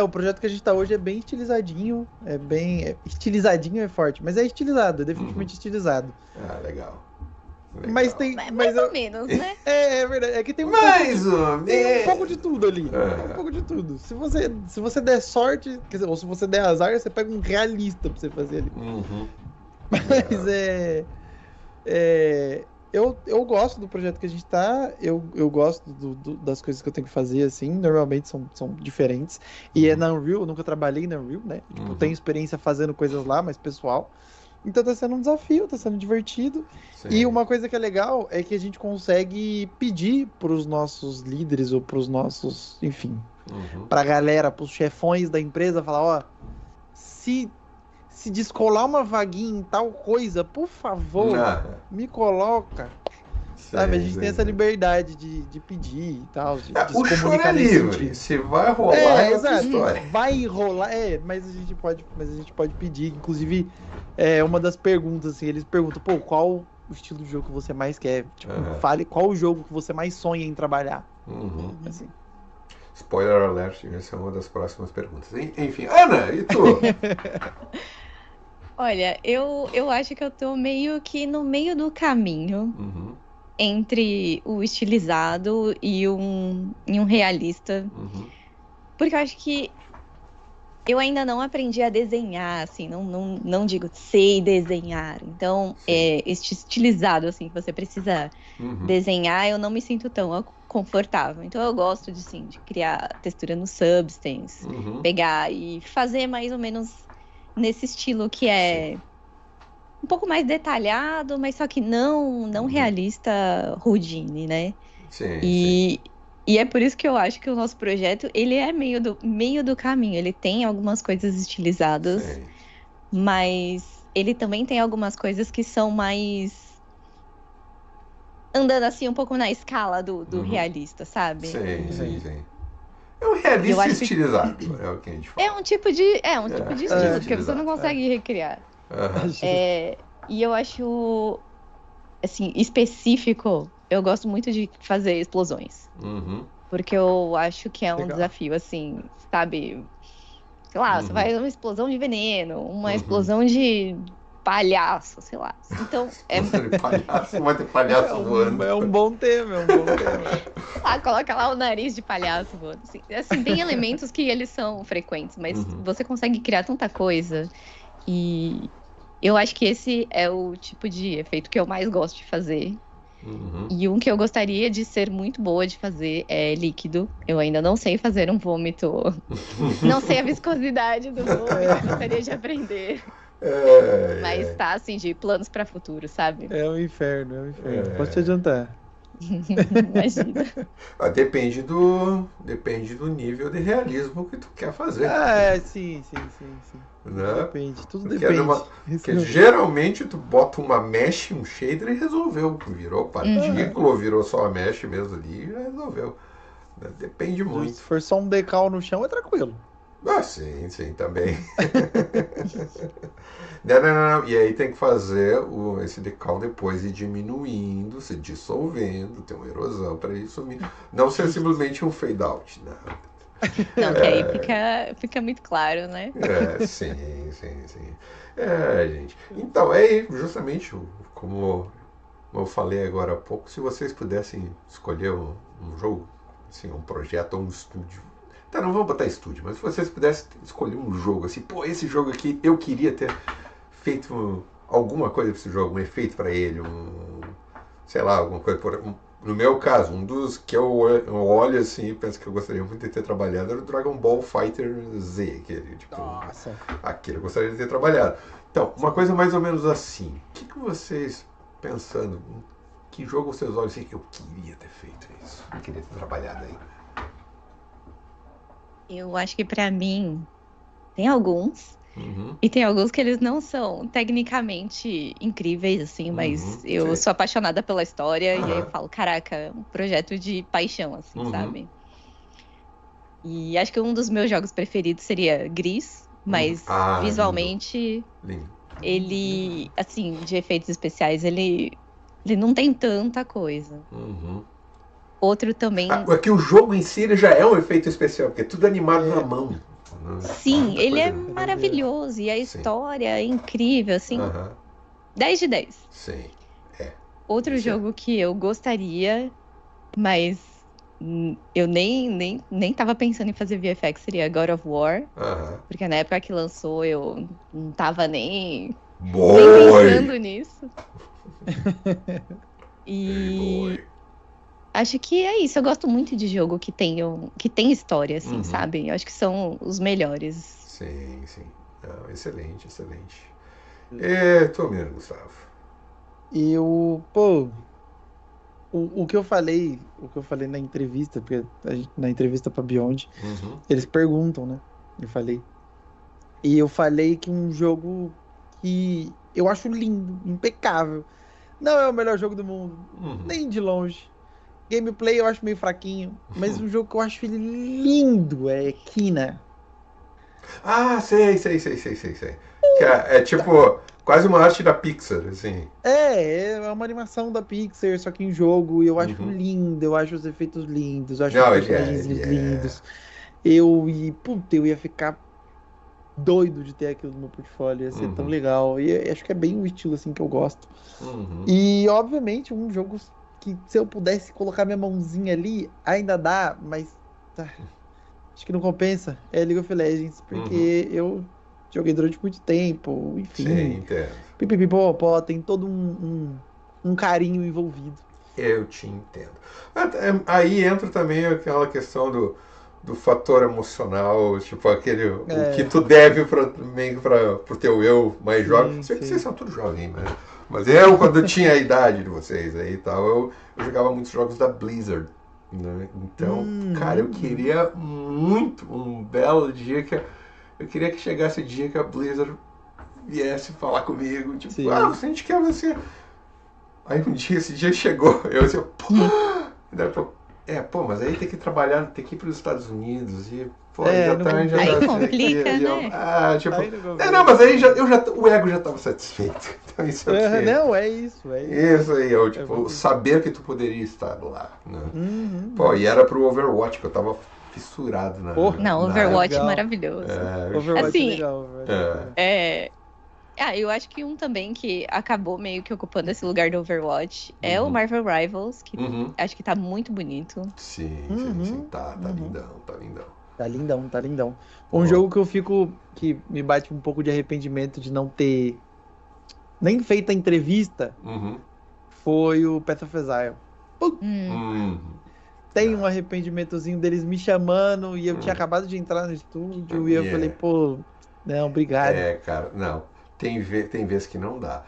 O projeto que a gente tá hoje é bem estilizadinho. Estilizadinho é forte, mas é estilizado, é definitivamente estilizado. Legal. Legal. Mas tem. Mais ou menos, né? É verdade. É que tem Mais ou tem um menos. pouco de tudo ali. Tem um pouco de tudo. Se você der sorte, quer dizer, ou se você der azar, você pega um realista pra você fazer ali. Uhum. Mas eu gosto do projeto que a gente tá, eu gosto das coisas que eu tenho que fazer, assim, normalmente são diferentes. E é na Unreal, eu nunca trabalhei na Unreal, né? Tipo, tenho experiência fazendo coisas lá, mas pessoal. Então tá sendo um desafio, tá sendo divertido. Sim. E uma coisa que é legal é que a gente consegue pedir pros nossos líderes ou pros nossos, enfim, pra galera, pros chefões da empresa, falar, ó, se descolar uma vaguinha em tal coisa, por favor, me coloca. Sabe, a gente tem essa liberdade de pedir e tal, de se O choro é comunicar nesse livre. sentido. Se vai rolar, é outra exato. história. Vai rolar, mas a gente pode pedir. Inclusive, uma das perguntas, assim, eles perguntam, pô, qual o estilo de jogo que você mais quer? Tipo, fale qual o jogo que você mais sonha em trabalhar. Assim. Spoiler alert, essa é uma das próximas perguntas. Enfim, Ana, e tu? Olha, eu acho que eu tô meio que no meio do caminho entre o estilizado e um realista. Porque eu acho que eu ainda não aprendi a desenhar, assim, não digo sei desenhar. Então, este estilizado, assim, que você precisa desenhar, eu não me sinto tão confortável. Então, eu gosto de criar textura no Substance, pegar e fazer mais ou menos nesse estilo que é um pouco mais detalhado, mas só que não realista Houdini, né? Sim. E é por isso que eu acho que o nosso projeto, ele é meio do caminho. Ele tem algumas coisas estilizadas, mas ele também tem algumas coisas que são mais andando assim um pouco na escala do realista, sabe? Sim. É um realista estilizado, é o que a gente fala. É um tipo de estilo, porque você não consegue recriar. E eu acho, assim, específico, eu gosto muito de fazer explosões. Porque eu acho que é um desafio, assim, sabe? Sei lá, você vai uma explosão de veneno, uma explosão de palhaço, sei lá. Então, de palhaço, vai ter palhaço voando. É um bom tema. Coloca lá o nariz de palhaço voando. Assim, tem elementos que eles são frequentes, mas você consegue criar tanta coisa. E eu acho que esse é o tipo de efeito que eu mais gosto de fazer. E um que eu gostaria de ser muito boa de fazer é líquido. Eu ainda não sei fazer um vômito. Não sei a viscosidade do vômito, gostaria de aprender. Mas tá, assim, de planos pra futuro, sabe? É um inferno. Posso te adiantar. Imagina. Depende do nível de realismo que tu quer fazer. Sim. Né? Depende, tudo depende. Porque geralmente tu bota uma mesh, um shader e resolveu. Virou partícula, ou virou só a mesh mesmo ali e já resolveu. Depende muito. Se for só um decal no chão, é tranquilo. Sim, também. Não. E aí tem que fazer esse decal depois ir diminuindo, se dissolvendo, tem uma erosão para isso sumir. Não ser simplesmente um fade out, né? Não, que aí fica muito claro, né? Sim. Gente. Então, é justamente como eu falei agora há pouco, se vocês pudessem escolher um jogo, assim, um projeto ou um estúdio. Tá, não vamos botar estúdio, mas se vocês pudessem escolher um jogo, assim, esse jogo aqui eu queria ter feito alguma coisa para esse jogo, um efeito para ele, sei lá, alguma coisa. No meu caso, um dos que eu olho assim e penso que eu gostaria muito de ter trabalhado era o Dragon Ball Fighter Z, aquele eu gostaria de ter trabalhado. Então, uma coisa mais ou menos assim, o que vocês pensando, que jogo vocês olham assim que eu queria ter feito isso, eu queria ter trabalhado aí? Eu acho que pra mim tem alguns. E tem alguns que eles não são tecnicamente incríveis, assim, mas eu sou apaixonada pela história e aí eu falo, caraca, é um projeto de paixão, assim, sabe? E acho que um dos meus jogos preferidos seria Gris, mas visualmente lindo. Ele, assim, de efeitos especiais, ele não tem tanta coisa. Outro também... Aqui o jogo em si ele já é um efeito especial, porque é tudo animado na mão. Sim, ele é maravilhoso. E a história é incrível, assim. 10 de 10. Sim, Outro Isso é. jogo que eu gostaria, mas eu nem tava pensando em fazer VFX seria God of War. Aham. Porque na época que lançou eu não tava nem Boy! pensando nisso. Hey, E boy. acho que é isso. Eu gosto muito de jogo que tem história, assim, Uhum. sabe? Eu acho que são os melhores. Sim, sim. Não, excelente, excelente. E tu mesmo, Gustavo? Pô, o que eu falei na entrevista, porque na entrevista pra Beyond, Uhum. eles perguntam, né? Eu falei. E eu falei que um jogo que eu acho lindo, impecável. Não é o melhor jogo do mundo, Uhum. nem de longe. Gameplay eu acho meio fraquinho, mas um jogo que eu acho ele lindo é Kina. Ah, sei, sei, sei, sei, sei, sei. Que é Tá. tipo quase uma arte da Pixar, assim. É uma animação da Pixar, só que em jogo, e eu acho Uhum. lindo, eu acho os efeitos lindos, eu acho os Não, ele é, personagens ele é. lindos. Puta, eu ia ficar doido de ter aquilo no meu portfólio, ia ser tão Uhum. legal. E eu acho que é bem o estilo assim que eu gosto. Uhum. E obviamente um jogo que se eu pudesse colocar minha mãozinha ali, ainda dá, mas tá, acho que não compensa. É League of Legends, Uhum. porque eu joguei durante muito tempo, Sim, enfim. entendo. Pipipipopó, tem todo um carinho envolvido. Eu te entendo. Aí entra também aquela questão do fator emocional, tipo aquele o que É, tu deve meio para pro teu eu mais jovem. sim, Se bem que vocês sim. são todos jovens, né? Mas eu, quando eu tinha a idade de vocês aí e tal, eu jogava muitos jogos da Blizzard. Né? Então, cara, eu Uhum. queria muito um belo dia que eu queria que chegasse o dia que a Blizzard viesse falar comigo, tipo, ah, Sim. a gente quer você. Aí um dia, esse dia chegou, eu assim, pô, daí, pô, pô, mas aí tem que trabalhar, tem que ir para os Estados Unidos e, pô, aí É, já aí não tá, já Aí tá compensa. assim, complica, né? tipo, Aí não não, mas compensa. aí o ego já tava satisfeito, então isso é o Aham, que, não, é isso, é isso. isso aí, é o, É tipo, muito isso. saber que tu poderia estar lá, né? Pô, e Uhum. era pro Overwatch, que eu tava fissurado Pô, Não, na Overwatch época. legal. maravilhoso. Overwatch é Assim, legal, Overwatch é É, legal. é. Eu acho que um também que acabou meio que ocupando esse lugar do Overwatch é o uhum, Marvel Rivals, que uhum. acho que tá muito bonito. Sim, sim, sim, Uhum, tá uhum. lindão, tá lindão. Tá lindão, tá lindão. Um Pô, jogo que me bate um pouco de arrependimento de não ter nem feito a entrevista uhum. foi o Path of Exile. Pô, Hum, tem um Ah, arrependimentozinho deles me chamando e eu tinha hum. acabado de entrar no estúdio e eu falei, Yeah. pô, não, obrigado. Cara, não. Tem vezes que não dá.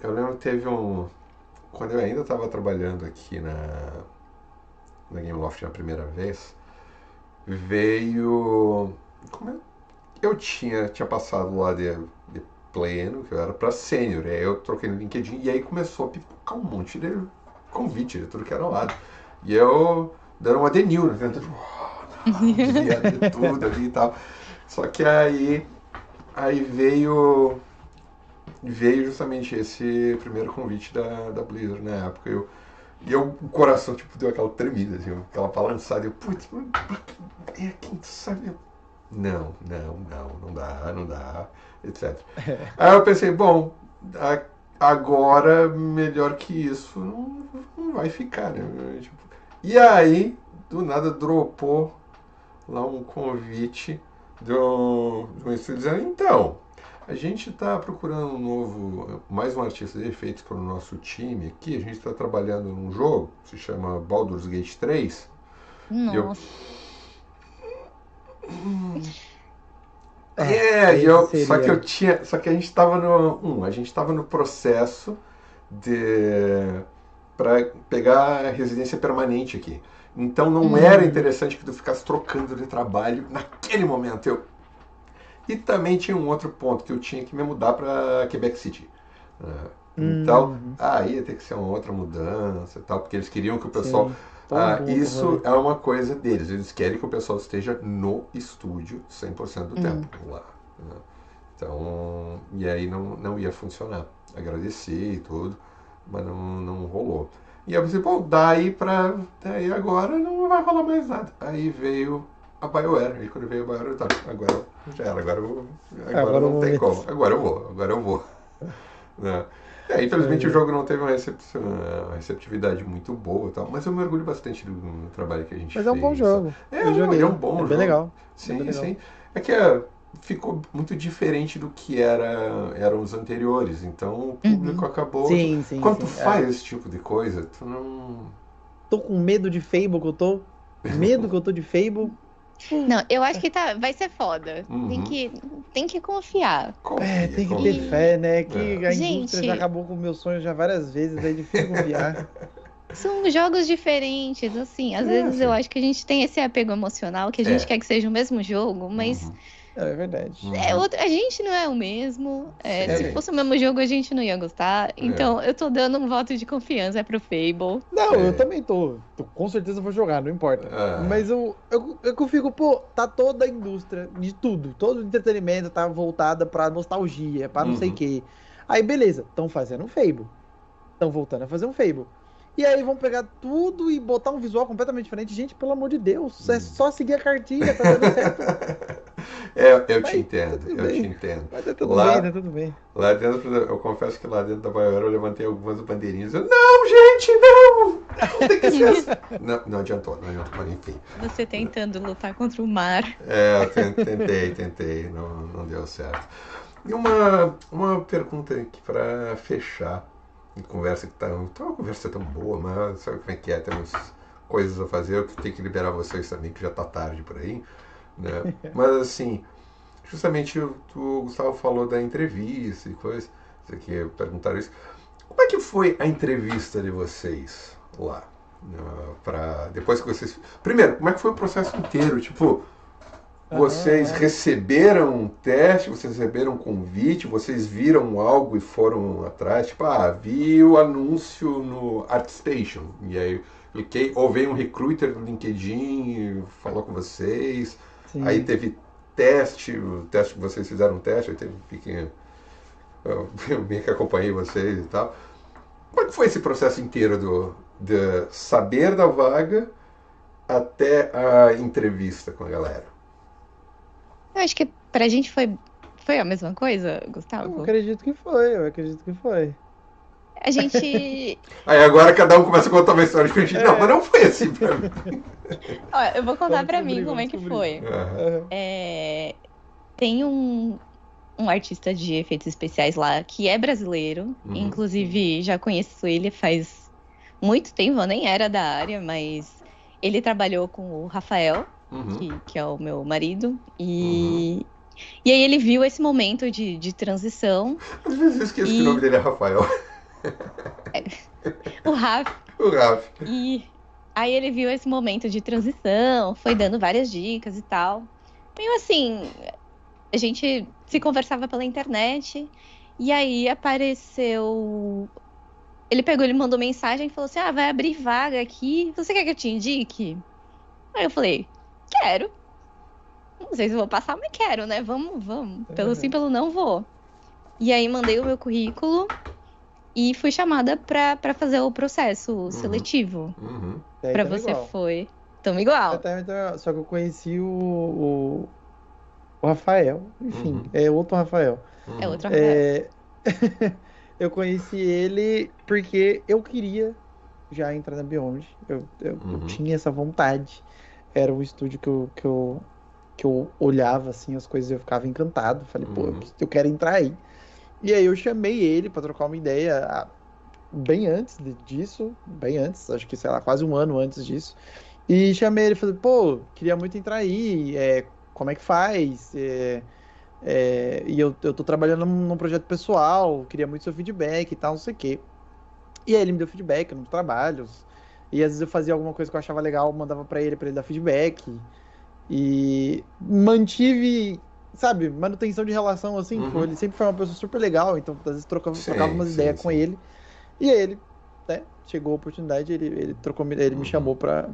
Eu lembro que teve um. Quando eu ainda estava trabalhando aqui na Gameloft na primeira vez, veio. Como é? Eu tinha passado lá de pleno, que eu era pra sênior, aí eu troquei no LinkedIn e aí começou a pipocar um monte de convite de tudo que era lado. E eu dando uma denil, né? Tentando desviar de tudo ali e tal. Só que aí veio justamente esse primeiro convite da Blizzard na época. O coração tipo, deu aquela tremida, assim, aquela balançada. Eu, putz, quem sabe? Não dá, não dá, etc. Aí eu pensei, bom, agora melhor que isso não vai ficar, né? Tipo, e aí, do nada, dropou lá um convite de um estúdio dizendo, então, a gente está procurando mais um artista de efeitos para o nosso time aqui, a gente está trabalhando num jogo, se chama Baldur's Gate 3, e eu, nossa. Esse só que eu seria. tinha, só que a gente estava a gente estava no processo de para pegar a residência permanente aqui. Então não era Uhum, interessante que tu ficasse trocando de trabalho naquele momento. E também tinha um outro ponto que eu tinha que me mudar para Quebec City. Então, uhum, aí ia ter que ser uma outra mudança e tal, porque eles queriam que o pessoal. sim. Todo um outro Isso rolê. é uma coisa deles, eles querem que o pessoal esteja no estúdio 100% do tempo Hum. lá. Né? Então, e aí não ia funcionar. Agradeci e tudo, mas não rolou. E aí eu pensei, pô, daí agora não vai rolar mais nada. Aí veio a BioWare. Aí quando veio a BioWare, tá, agora já era, agora Agora é não o tem como. momento. Agora eu vou. Né? Infelizmente o É. jogo não teve uma receptividade muito boa, e tal, mas eu me orgulho bastante do trabalho que a gente Mas é um bom fez. jogo. Eu Não, ele é joguei. um É bom bem jogo. legal. É bem Sim, legal. sim. É que ficou muito diferente do que eram os anteriores, então o público Uhum. acabou. Sim, sim, Quando tu sim. É. faz esse tipo de coisa, tu não. Tô com medo de Fable que eu tô. Medo que eu tô de Fable. Não, eu acho que vai ser foda. Uhum. Tem que confiar. É, Confia, tem que ter confia. E, fé, né? Que É. a indústria já gente, acabou com o meu sonho já várias vezes, é difícil confiar. são jogos diferentes, assim. Às É, vezes eu sim. acho que a gente tem esse apego emocional, que a gente É. quer que seja o mesmo jogo, mas Uhum. É verdade. Uhum. a gente não é o mesmo. É Se Sim. fosse o mesmo jogo, a gente não ia gostar. É. Então, eu tô dando um voto de confiança pro Fable. Não, eu É. também tô. Com certeza vou jogar, não importa. Ah, Mas eu fico, pô, tá toda a indústria de tudo, todo o entretenimento tá voltada pra nostalgia, pra não sei o uhum. quê. Aí, beleza, estão fazendo um Fable. Estão voltando a fazer um Fable. E aí vão pegar tudo e botar um visual completamente diferente. Gente, pelo amor de Deus, é só seguir a cartilha, tá dando certo. Eu te Vai, tá entendo, tudo eu te bem. entendo. Vai, tá tudo bem, Lá, tá tudo bem. lá dentro, eu confesso que lá dentro da Baiora eu levantei algumas bandeirinhas. Não, gente, não! Não tem que ser assim. Não, não adiantou, mas enfim. Você tentando lutar contra o mar. Eu tentei, não deu certo. E uma pergunta aqui para fechar. Uma conversa que tá uma conversa tão boa, mas sabe como é que é? Temos coisas a fazer, eu tenho que liberar vocês também, que já tá tarde por aí, né? Mas assim, justamente o Gustavo falou da entrevista e coisa, isso aqui, perguntaram isso. Como é que foi a entrevista de vocês lá? Depois que vocês. Primeiro, como é que foi o processo inteiro? Tipo, Aham, vocês aham. receberam um teste, vocês receberam um convite, vocês viram algo e foram atrás? Tipo, vi o anúncio no ArtStation. E aí cliquei, ou veio um recruiter do LinkedIn e falou com vocês. Aí Sim. teve teste, o teste que vocês fizeram um teste, aí teve um pequeno. Eu meio que acompanhei vocês e tal. Como é que foi esse processo inteiro de saber da vaga até a entrevista com a galera? Eu acho que pra gente foi a mesma coisa, Eu Gustavo. acredito que foi, eu acredito que foi. A gente. Aí agora cada um começa a contar uma história diferente. Não, mas É, não foi assim pra mim. Ó, eu vou contar vamos pra mim descobrir, como vamos é que descobrir. foi. Aham. Aham. É, Tem um artista de efeitos especiais lá que é brasileiro. Uhum. Inclusive, já conheço ele faz muito tempo, eu nem era da área, mas ele trabalhou com o Rafael, Uhum. que é o meu marido, Uhum. e aí ele viu esse momento de transição. Às vezes eu esqueço que o nome E dele é Rafael. o Rafa. O Raf. E aí ele viu esse momento de transição, foi dando várias dicas e tal. Meio assim, a gente se conversava pela internet, e aí apareceu. Ele mandou mensagem e falou assim: Ah, vai abrir vaga aqui. Você quer que eu te indique? Aí eu falei, quero. Não sei se eu vou passar, mas quero, né? Vamos, vamos. Pelo sim, Aham. pelo não, vou. E aí mandei o meu currículo e fui chamada pra fazer o processo Uhum. seletivo. Uhum. É, Pra então é você igual. foi. Tamo igual. Só que eu conheci o Rafael, enfim, Uhum. é outro Rafael. É Uhum. outra Rafael. É, eu conheci ele porque eu queria já entrar na Beyond. Eu Uhum. tinha essa vontade. Era um estúdio que eu olhava assim as coisas e eu ficava encantado. Falei, pô, Uhum. eu quero entrar aí. E aí eu chamei ele para trocar uma ideia bem antes disso, bem antes, acho que, sei lá, quase um ano antes disso. E chamei ele e falei, pô, queria muito entrar aí, como é que faz? E eu tô trabalhando num projeto pessoal, queria muito seu feedback e tal, não sei o quê. E aí ele me deu feedback nos trabalhos. E às vezes eu fazia alguma coisa que eu achava legal, mandava pra ele dar feedback. E mantive, sabe, manutenção de relação assim, tipo, Uhum. ele sempre foi uma pessoa super legal, então às vezes trocava Sim, umas sim, ideias com sim. ele. E aí ele, né, chegou a oportunidade, ele trocou, ele me Uhum. chamou pra,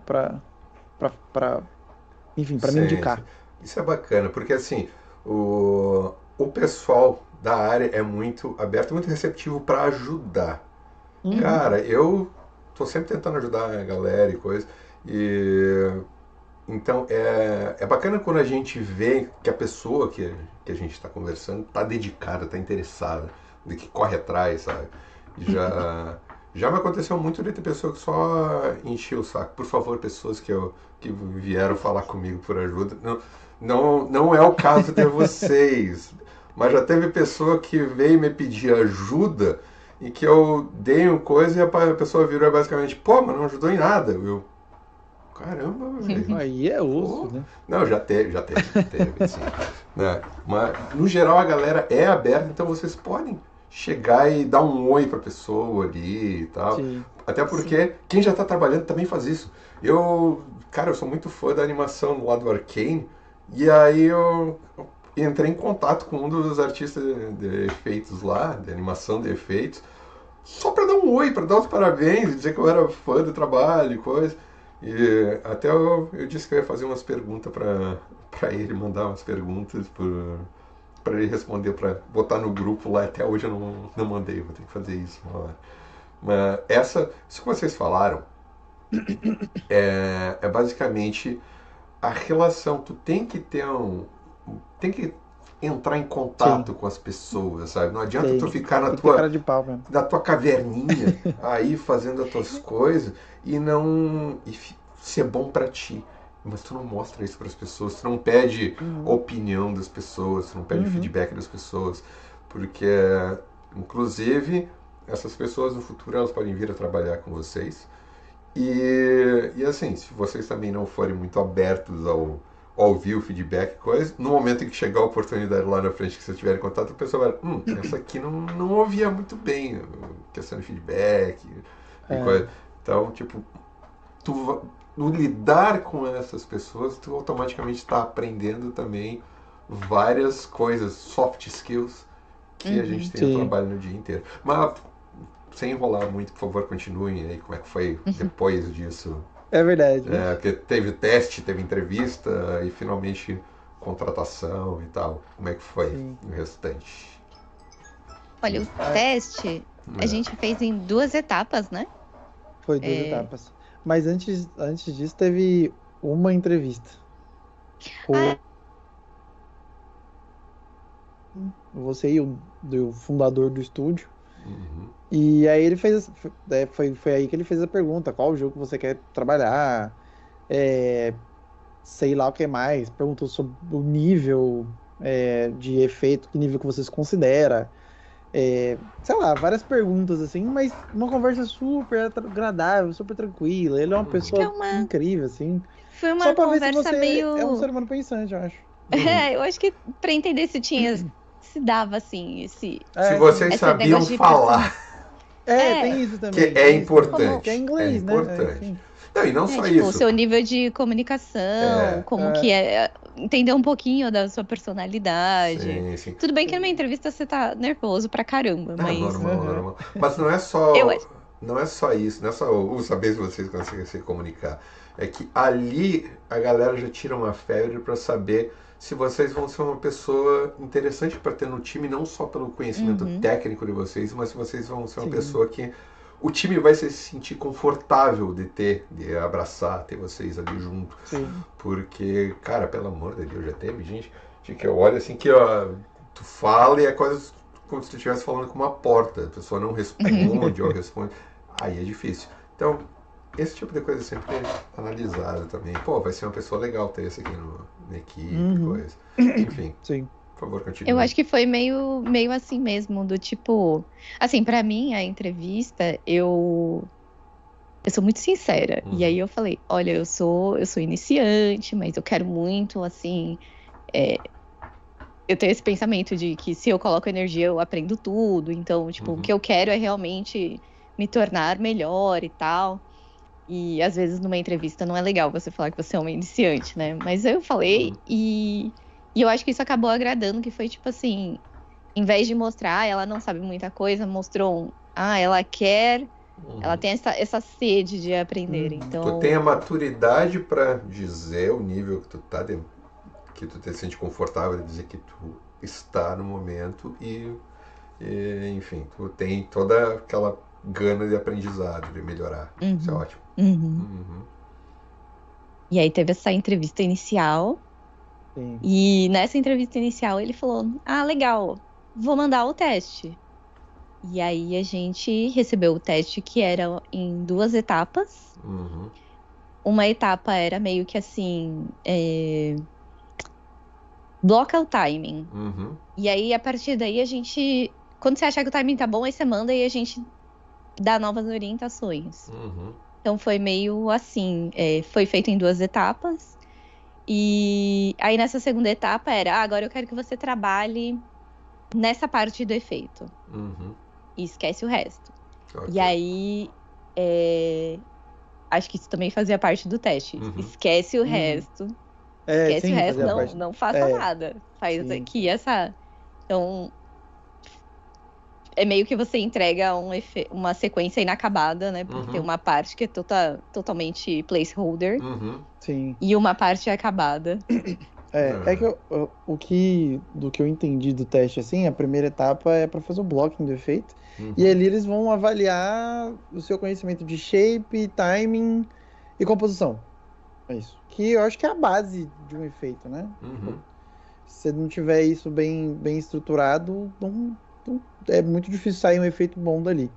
enfim, pra me Sim, sim. indicar. Isso é bacana, porque assim, o pessoal da área é muito aberto, muito receptivo para ajudar. Uhum. Cara, eu tô sempre tentando ajudar a galera e coisa. E então é bacana quando a gente vê que a pessoa que a gente está conversando está dedicada, está interessada, de que corre atrás, sabe? Já me aconteceu muito de ter pessoa que só enchia o saco. Por favor, pessoas que vieram falar comigo por ajuda. Não é o caso de vocês. Mas já teve pessoa que veio me pedir ajuda e que eu dei uma coisa e a pessoa virou basicamente, pô, mas não ajudou em nada. Caramba, velho. Aí é osso, Pô. né? Não, já teve, sim. Né? Mas, no geral, a galera é aberta, então vocês podem chegar e dar um oi pra pessoa ali e tal. Sim. Até porque quem já tá trabalhando também faz isso. Cara, eu sou muito fã da animação do lado do Arcane, e aí eu entrei em contato com um dos artistas de efeitos lá, de animação de efeitos, só pra dar um oi, pra dar os parabéns, dizer que eu era fã do trabalho e coisa. E até eu disse que eu ia fazer umas perguntas pra ele, mandar umas perguntas pra ele responder, pra botar no grupo lá. Até hoje eu não mandei, vou ter que fazer isso uma hora. Mas isso que vocês falaram é basicamente a relação. Tu tem que ter tem que entrar em contato Sim. com as pessoas, sabe? Não adianta Tem, tu ficar tem que ter cara de pau mesmo. na tua caverninha aí fazendo as tuas coisas e ser bom pra ti. Mas tu não mostra isso para as pessoas, tu não pede opinião das pessoas, tu não pede feedback das pessoas, porque inclusive essas pessoas no futuro elas podem vir a trabalhar com vocês. E assim, se vocês também não forem muito abertos ao ouvir o feedback, coisa, no momento em que chegar a oportunidade lá na frente que vocês tiverem contato, a pessoa vai, essa aqui não ouvia muito bem, questão de feedback e coisa. Então, tipo, no lidar com essas pessoas, tu automaticamente está aprendendo também várias coisas, soft skills, que a gente tem no Sim. trabalho no dia inteiro. Mas sem enrolar muito, por favor, continuem aí como é que foi depois disso. É verdade. Porque teve teste, teve entrevista e finalmente contratação e tal. Como é que foi o restante? Olha, o teste a gente fez em 2 etapas, né? Foi 2 etapas. Mas antes disso teve uma entrevista. Você e o fundador do estúdio. E aí ele fez. Foi aí que ele fez a pergunta: qual jogo você quer trabalhar? Sei lá o que mais. Perguntou sobre o nível de efeito, que nível que vocês consideram. Sei lá, várias perguntas assim, mas uma conversa super agradável, super tranquila. Ele é uma pessoa incrível, assim. Foi uma Só pra ver se conversa você meio... é um ser humano pensante, eu acho. eu acho que pra entender se se dava assim, se vocês sabiam falar. Tem isso também. Que é importante. Que é inglês, né? Importante. Não, e não só tipo, isso. O seu nível de comunicação, como que é entender um pouquinho da sua personalidade. Sim, sim. Tudo bem que numa entrevista você tá nervoso pra caramba, mas... Normal. Mas não é só não é só isso, não é só o saber se vocês conseguem se comunicar. É que ali a galera já tira uma febre pra saber se vocês vão ser uma pessoa interessante para ter no time, não só pelo conhecimento técnico de vocês, mas se vocês vão ser uma pessoa que o time vai se sentir confortável de abraçar, ter vocês ali junto. Sim. Porque, cara, pelo amor de Deus, já teve gente que eu olho assim que ó, tu fala e é quase como se tu estivesse falando com uma porta. A pessoa não responde ou responde. Aí é difícil. Então, esse tipo de coisa sempre é analisado também. Pô, vai ser uma pessoa legal ter esse aqui na equipe, coisa. Enfim. Sim. Por favor, continue. Eu acho que foi meio assim mesmo, do tipo... Assim, pra mim, a entrevista, eu sou muito sincera. E aí eu falei, olha, eu sou iniciante, mas eu quero muito, assim... eu tenho esse pensamento de que se eu coloco energia, eu aprendo tudo. Então, tipo, o que eu quero é realmente me tornar melhor e tal. E, às vezes, numa entrevista, não é legal você falar que você é uma iniciante, né? Mas eu falei e eu acho que isso acabou agradando, que foi tipo assim, em vez de mostrar, ela não sabe muita coisa, mostrou ela quer, ela tem essa sede de aprender, então... Tu tem a maturidade pra dizer o nível que tu tá, que tu te sente confortável de dizer que tu está no momento e enfim, tu tem toda aquela gana de aprendizado, de melhorar. Isso é ótimo. E aí teve essa entrevista inicial. Sim. E nessa entrevista inicial ele falou, legal, vou mandar o teste. E aí a gente recebeu o teste que era em 2 etapas. Uhum. Uma etapa era meio que assim, bloca o timing. Uhum. E aí, a partir daí, a gente... Quando você achar que o timing tá bom, aí você manda e a gente dá novas orientações. Uhum. Então, foi meio assim. Foi feito em 2 etapas. E aí, nessa segunda etapa, era... agora eu quero que você trabalhe nessa parte do efeito. Uhum. E esquece o resto. Ok. E aí... acho que isso também fazia parte do teste. Uhum. Esquece o Uhum. resto. É, Esquece o sim, resto, fazia parte. não faça nada. Faz sim. aqui essa... Então, é meio que você entrega uma sequência inacabada, né? Porque tem uma parte que é totalmente placeholder Uhum. Sim. e uma parte acabada. É que do que eu entendi do teste, assim, a primeira etapa é para fazer o blocking do efeito. Uhum. E ali eles vão avaliar o seu conhecimento de shape, timing e composição. É isso. Que eu acho que é a base de um efeito, né? Uhum. Se você não tiver isso bem estruturado, é muito difícil sair um efeito bom dali.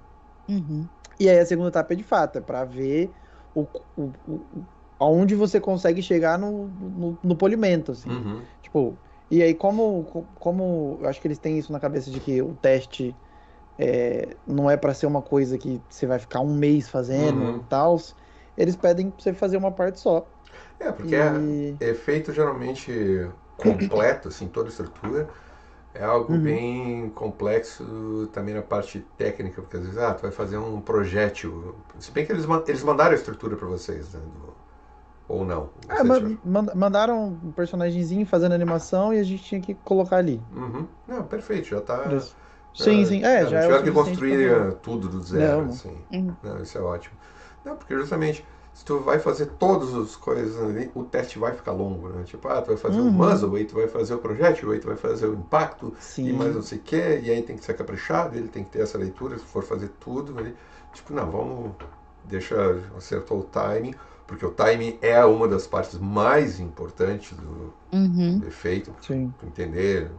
Uhum. E aí a segunda etapa é de fato, é para ver aonde você consegue chegar no polimento, assim. Uhum. Tipo, e aí como eu acho que eles têm isso na cabeça de que o teste não é para ser uma coisa que você vai ficar um mês fazendo e tal, eles pedem pra você fazer uma parte só. Porque E... efeito geralmente completo, assim, toda a estrutura, é algo Uhum. bem complexo também na parte técnica, porque às vezes, tu vai fazer um projétil. Se bem que eles mandaram a estrutura para vocês, né? Ou não? Mandaram um personagemzinho fazendo animação e a gente tinha que colocar ali. Uhum. Não, perfeito, já Por está. isso. Sim, Não já é o tiveram que suficiente para fazer. construir tudo do zero, Não. assim. Uhum. Não, isso é ótimo. Não, porque justamente, se tu vai fazer todas as coisas ali, o teste vai ficar longo, né? Tipo, tu vai fazer o muzzle, aí tu vai fazer o projétil, aí tu vai fazer o impacto, e mais não Sim. sei o que, e aí tem que ser caprichado, ele tem que ter essa leitura, se for fazer tudo, aí, tipo, não, deixa, acertou o timing, porque o timing é uma das partes mais importantes Uhum. do efeito, Sim. pra entender,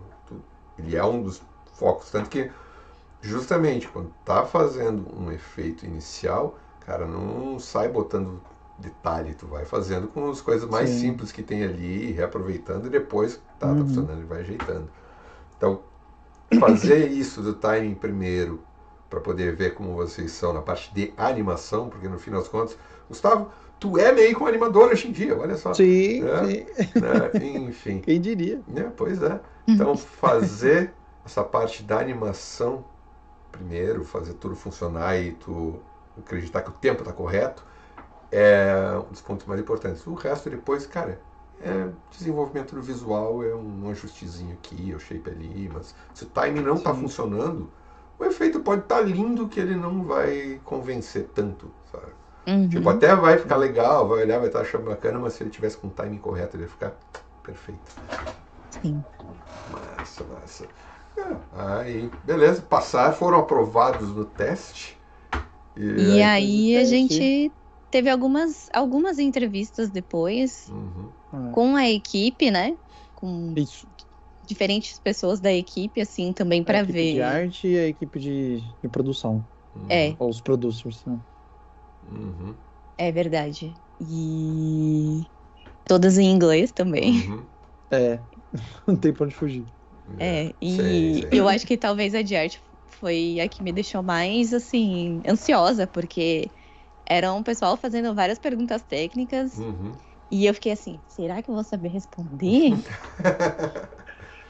ele é um dos focos, tanto que justamente quando tá fazendo um efeito inicial, cara, não sai botando detalhe, tu vai fazendo com as coisas mais Sim. simples que tem ali, reaproveitando e depois tá Uhum. funcionando e vai ajeitando. Então, fazer isso do timing primeiro, para poder ver como vocês são na parte de animação, porque no fim das contas, Gustavo, tu é meio que um animador hoje em dia, olha só. Sim, Né? sim. Enfim. Quem diria? Pois é. Então, fazer essa parte da animação primeiro, fazer tudo funcionar e tu acreditar que o tempo está correto, é um dos pontos mais importantes. O resto depois, cara, desenvolvimento do visual, é um ajustezinho aqui, o shape ali, mas se o timing não está funcionando, o efeito pode estar lindo que ele não vai convencer tanto, sabe? Uhum. Tipo, até vai ficar legal, vai olhar, vai estar achando bacana, mas se ele tivesse com o timing correto, ele ia ficar perfeito. Sim. Massa. Aí, beleza, foram aprovados no teste. E aí a teste. gente teve algumas entrevistas depois com a equipe, né? Com Isso. diferentes pessoas da equipe, assim, também A para equipe ver. de arte e a equipe de produção. Ou os producers, né? É verdade. E todas em inglês também. Não tem pra onde fugir. E eu acho que talvez a de arte foi a que me deixou mais, assim, ansiosa, porque era um pessoal fazendo várias perguntas técnicas e eu fiquei assim, será que eu vou saber responder?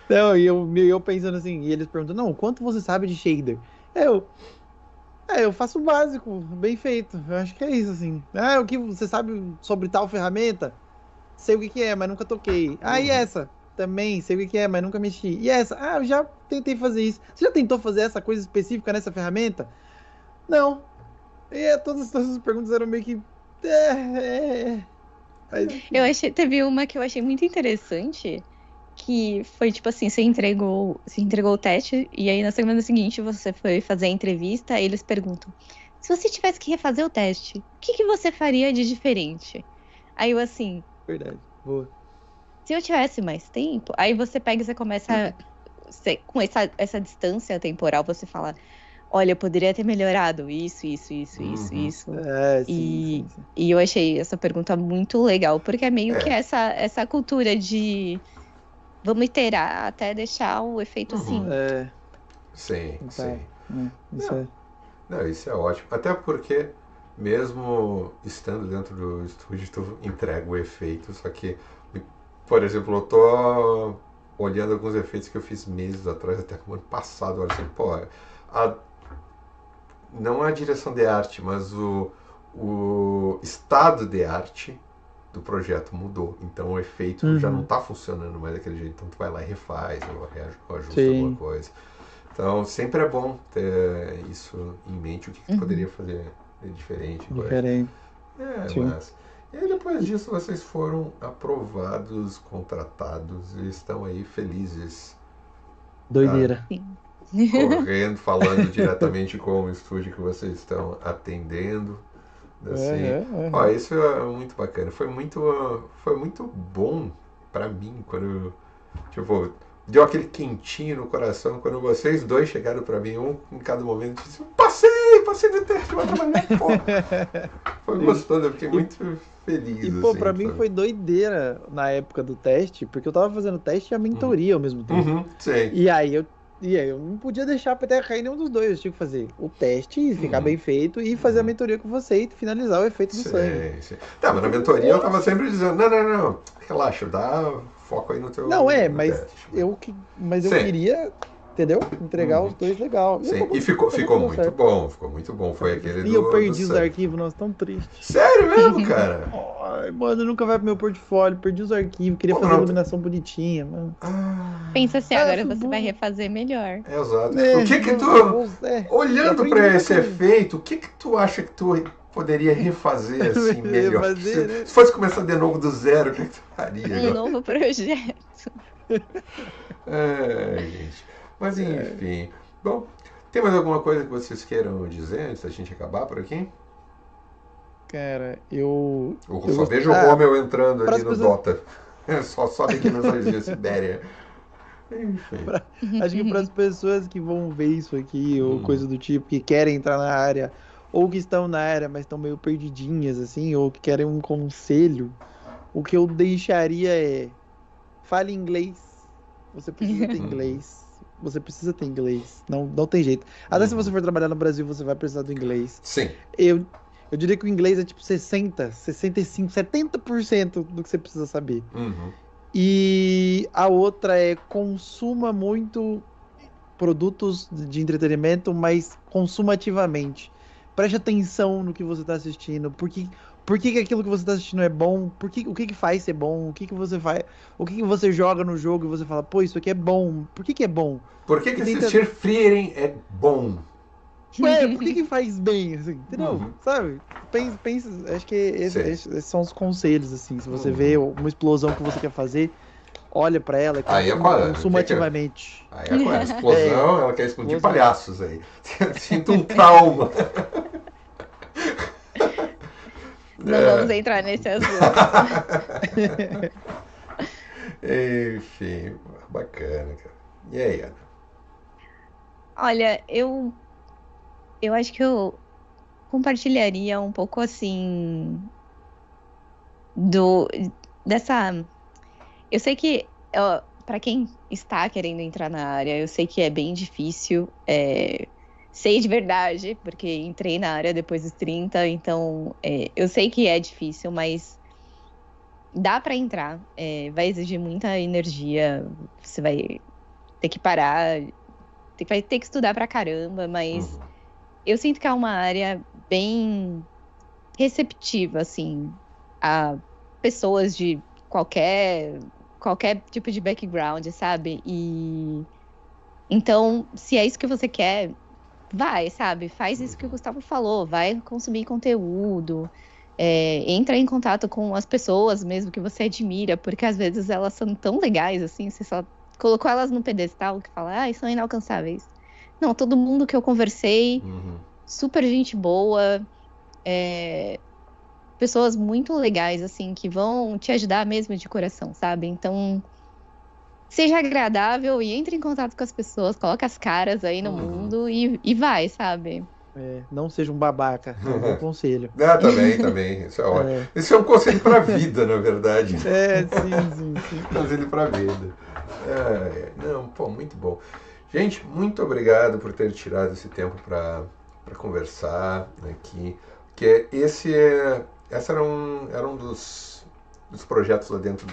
Não, e eu pensando assim, e eles perguntam, não, quanto você sabe de shader? Eu faço o básico, bem feito. Eu acho que é isso, assim. O que você sabe sobre tal ferramenta? Sei o que é, mas nunca toquei. E essa? Também, sei o que é, mas nunca mexi. E essa? Eu já tentei fazer isso. Você já tentou fazer essa coisa específica nessa ferramenta? Não. E todas as perguntas eram meio que. Mas, Teve uma que eu achei muito interessante, que foi tipo assim, você entregou o teste, e aí na semana seguinte você foi fazer a entrevista, aí eles perguntam, se você tivesse que refazer o teste, o que você faria de diferente? Aí eu assim, verdade, boa. se eu tivesse mais tempo, aí você pega e você começa, com essa distância temporal, você fala, olha, eu poderia ter melhorado isso, isso. Sim. E eu achei essa pergunta muito legal, porque é meio que essa cultura de vamos iterar até deixar o efeito assim. Sim. Isso Não, isso é ótimo. Até porque, mesmo estando dentro do estúdio, tu entrega o efeito, só que, por exemplo, eu tô olhando alguns efeitos que eu fiz meses atrás, até como ano passado, olha assim, pô, não a direção de arte, mas o estado de arte do projeto mudou. Então o efeito já não está funcionando mais daquele jeito. Então tu vai lá e refaz, ou ajusta alguma coisa. Então sempre é bom ter isso em mente, o que tu poderia fazer de diferente. Mas... E aí depois disso vocês foram aprovados, contratados e estão aí felizes. Doideira. Correndo, falando diretamente com o estúdio que vocês estão atendendo. Assim. Ó, isso é muito bacana. Foi muito bom pra mim quando, tipo, deu aquele quentinho no coração quando vocês dois chegaram pra mim, um em cada momento, e disse, passei no teste, vai trabalhar, pô. Foi gostoso, eu fiquei muito feliz. E, pô, pra mim foi doideira na época do teste, porque eu tava fazendo teste e a mentoria ao mesmo tempo. Sim. E aí eu não podia deixar a peteca cair nenhum dos dois. Eu tinha que fazer o teste, ficar bem feito e fazer a mentoria com você e finalizar o efeito do sangue. Sim. Tá, mas na mentoria eu tava sempre dizendo, não, relaxa, dá foco aí no teu mas teste. eu queria, entendeu? Entregar os dois legal. Sim, e ficou muito bom. Foi aquele E eu perdi os arquivos, nossa, tão triste. Sério mesmo, cara? Ai, mano, nunca vai pro meu portfólio, perdi os arquivos, queria fazer a iluminação bonitinha, mano. Pensa assim, agora você vai refazer melhor. Exato. O que tu, olhando pra esse efeito, o que tu acha que tu poderia refazer assim melhor? Se fosse começar de novo do zero, o que tu faria? Novo projeto. Gente. Mas enfim. Bom, tem mais alguma coisa que vocês queiram dizer antes da gente acabar por aqui? Cara, eu só vejo o Romeu entrando ali no Dota. Só sobe aqui nas Ilhas da Sibéria. Enfim. Acho que para as pessoas que vão ver isso aqui, ou coisa do tipo, que querem entrar na área, ou que estão na área, mas estão meio perdidinhas, assim, ou que querem um conselho, o que eu deixaria é: fale inglês. Você precisa ter inglês. Você precisa ter inglês. Não tem jeito. Até se você for trabalhar no Brasil, você vai precisar do inglês. Sim. Eu diria que o inglês é tipo 60, 65, 70% do que você precisa saber. E a outra é: consuma muito produtos de entretenimento, mas consuma ativamente. Preste atenção no que você está assistindo. Por que aquilo que você está assistindo é bom? O que faz ser bom? O que você faz? O que você joga no jogo e você fala, pô, isso aqui é bom. Por que é bom? Por que assistir Frieren é bom? Por que faz bem, assim, entendeu? Sabe? Pensa, acho que esses são os conselhos, assim. Se você vê uma explosão que você quer fazer, olha pra ela e consuma ativamente. Aí é a explosão, ela quer explodir palhaços aí. Sinto um trauma. Não vamos entrar nesse assunto. Enfim, bacana, cara. E aí, Ana? Olha, eu acho que eu compartilharia um pouco assim dessa. Eu sei que para quem está querendo entrar na área, eu sei que é bem difícil. Sei de verdade, porque entrei na área depois dos 30, então eu sei que é difícil, mas dá para entrar. Vai exigir muita energia, você vai ter que parar, vai ter que estudar pra caramba, mas eu sinto que é uma área bem receptiva, assim, a pessoas de qualquer tipo de background, sabe? E então, se é isso que você quer, vai, sabe? Faz isso que o Gustavo falou, vai consumir conteúdo, entra em contato com as pessoas mesmo que você admira, porque às vezes elas são tão legais, assim, você só colocou elas no pedestal que fala, são inalcançáveis. Não, todo mundo que eu conversei, super gente boa, pessoas muito legais, assim, que vão te ajudar mesmo de coração, sabe? Então, seja agradável e entre em contato com as pessoas, coloca as caras aí no mundo e vai, sabe? Não seja um babaca, é um bom conselho. Também, isso é ótimo. Isso é um conselho para a vida, na verdade. Sim. Conselho para a vida. Não, pô, muito bom. Gente, muito obrigado por ter tirado esse tempo para conversar aqui. Que esse era um dos projetos lá dentro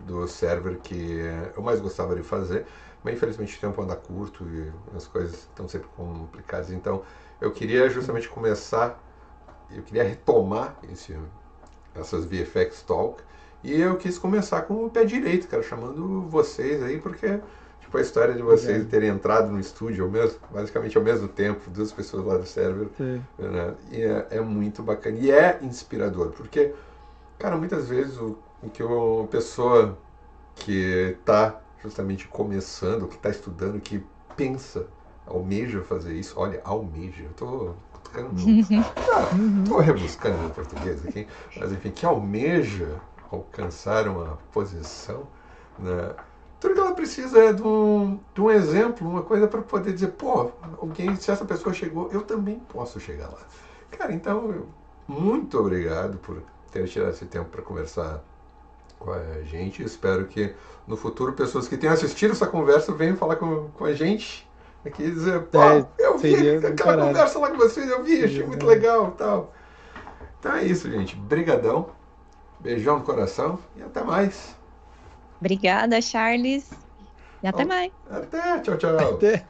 do server que eu mais gostava de fazer, mas infelizmente o tempo anda curto e as coisas estão sempre complicadas. Então eu queria justamente eu queria retomar essas VFX Talk, e eu quis começar com o pé direito, cara, chamando vocês aí, porque tipo, a história de vocês terem entrado no estúdio basicamente ao mesmo tempo, duas pessoas lá do server, né? E é muito bacana e é inspirador, porque, cara, muitas vezes o que uma pessoa que está justamente começando, que está estudando, que pensa, almeja fazer isso, olha, almeja, eu tô rebuscando no português aqui, mas enfim, que almeja alcançar uma posição, né? Tudo que ela precisa é de um exemplo, uma coisa para poder dizer, pô, se essa pessoa chegou, eu também posso chegar lá. Cara, então, muito obrigado por ter tirado esse tempo para conversar com a gente. Espero que no futuro pessoas que tenham assistido essa conversa venham falar com a gente aqui e dizer, pô, eu vi aquela conversa lá com vocês, eu vi, achei muito legal e tal. Então é isso, gente. Brigadão. Beijão no coração e até mais. Obrigada, Charles. E até mais. Até, tchau. Até.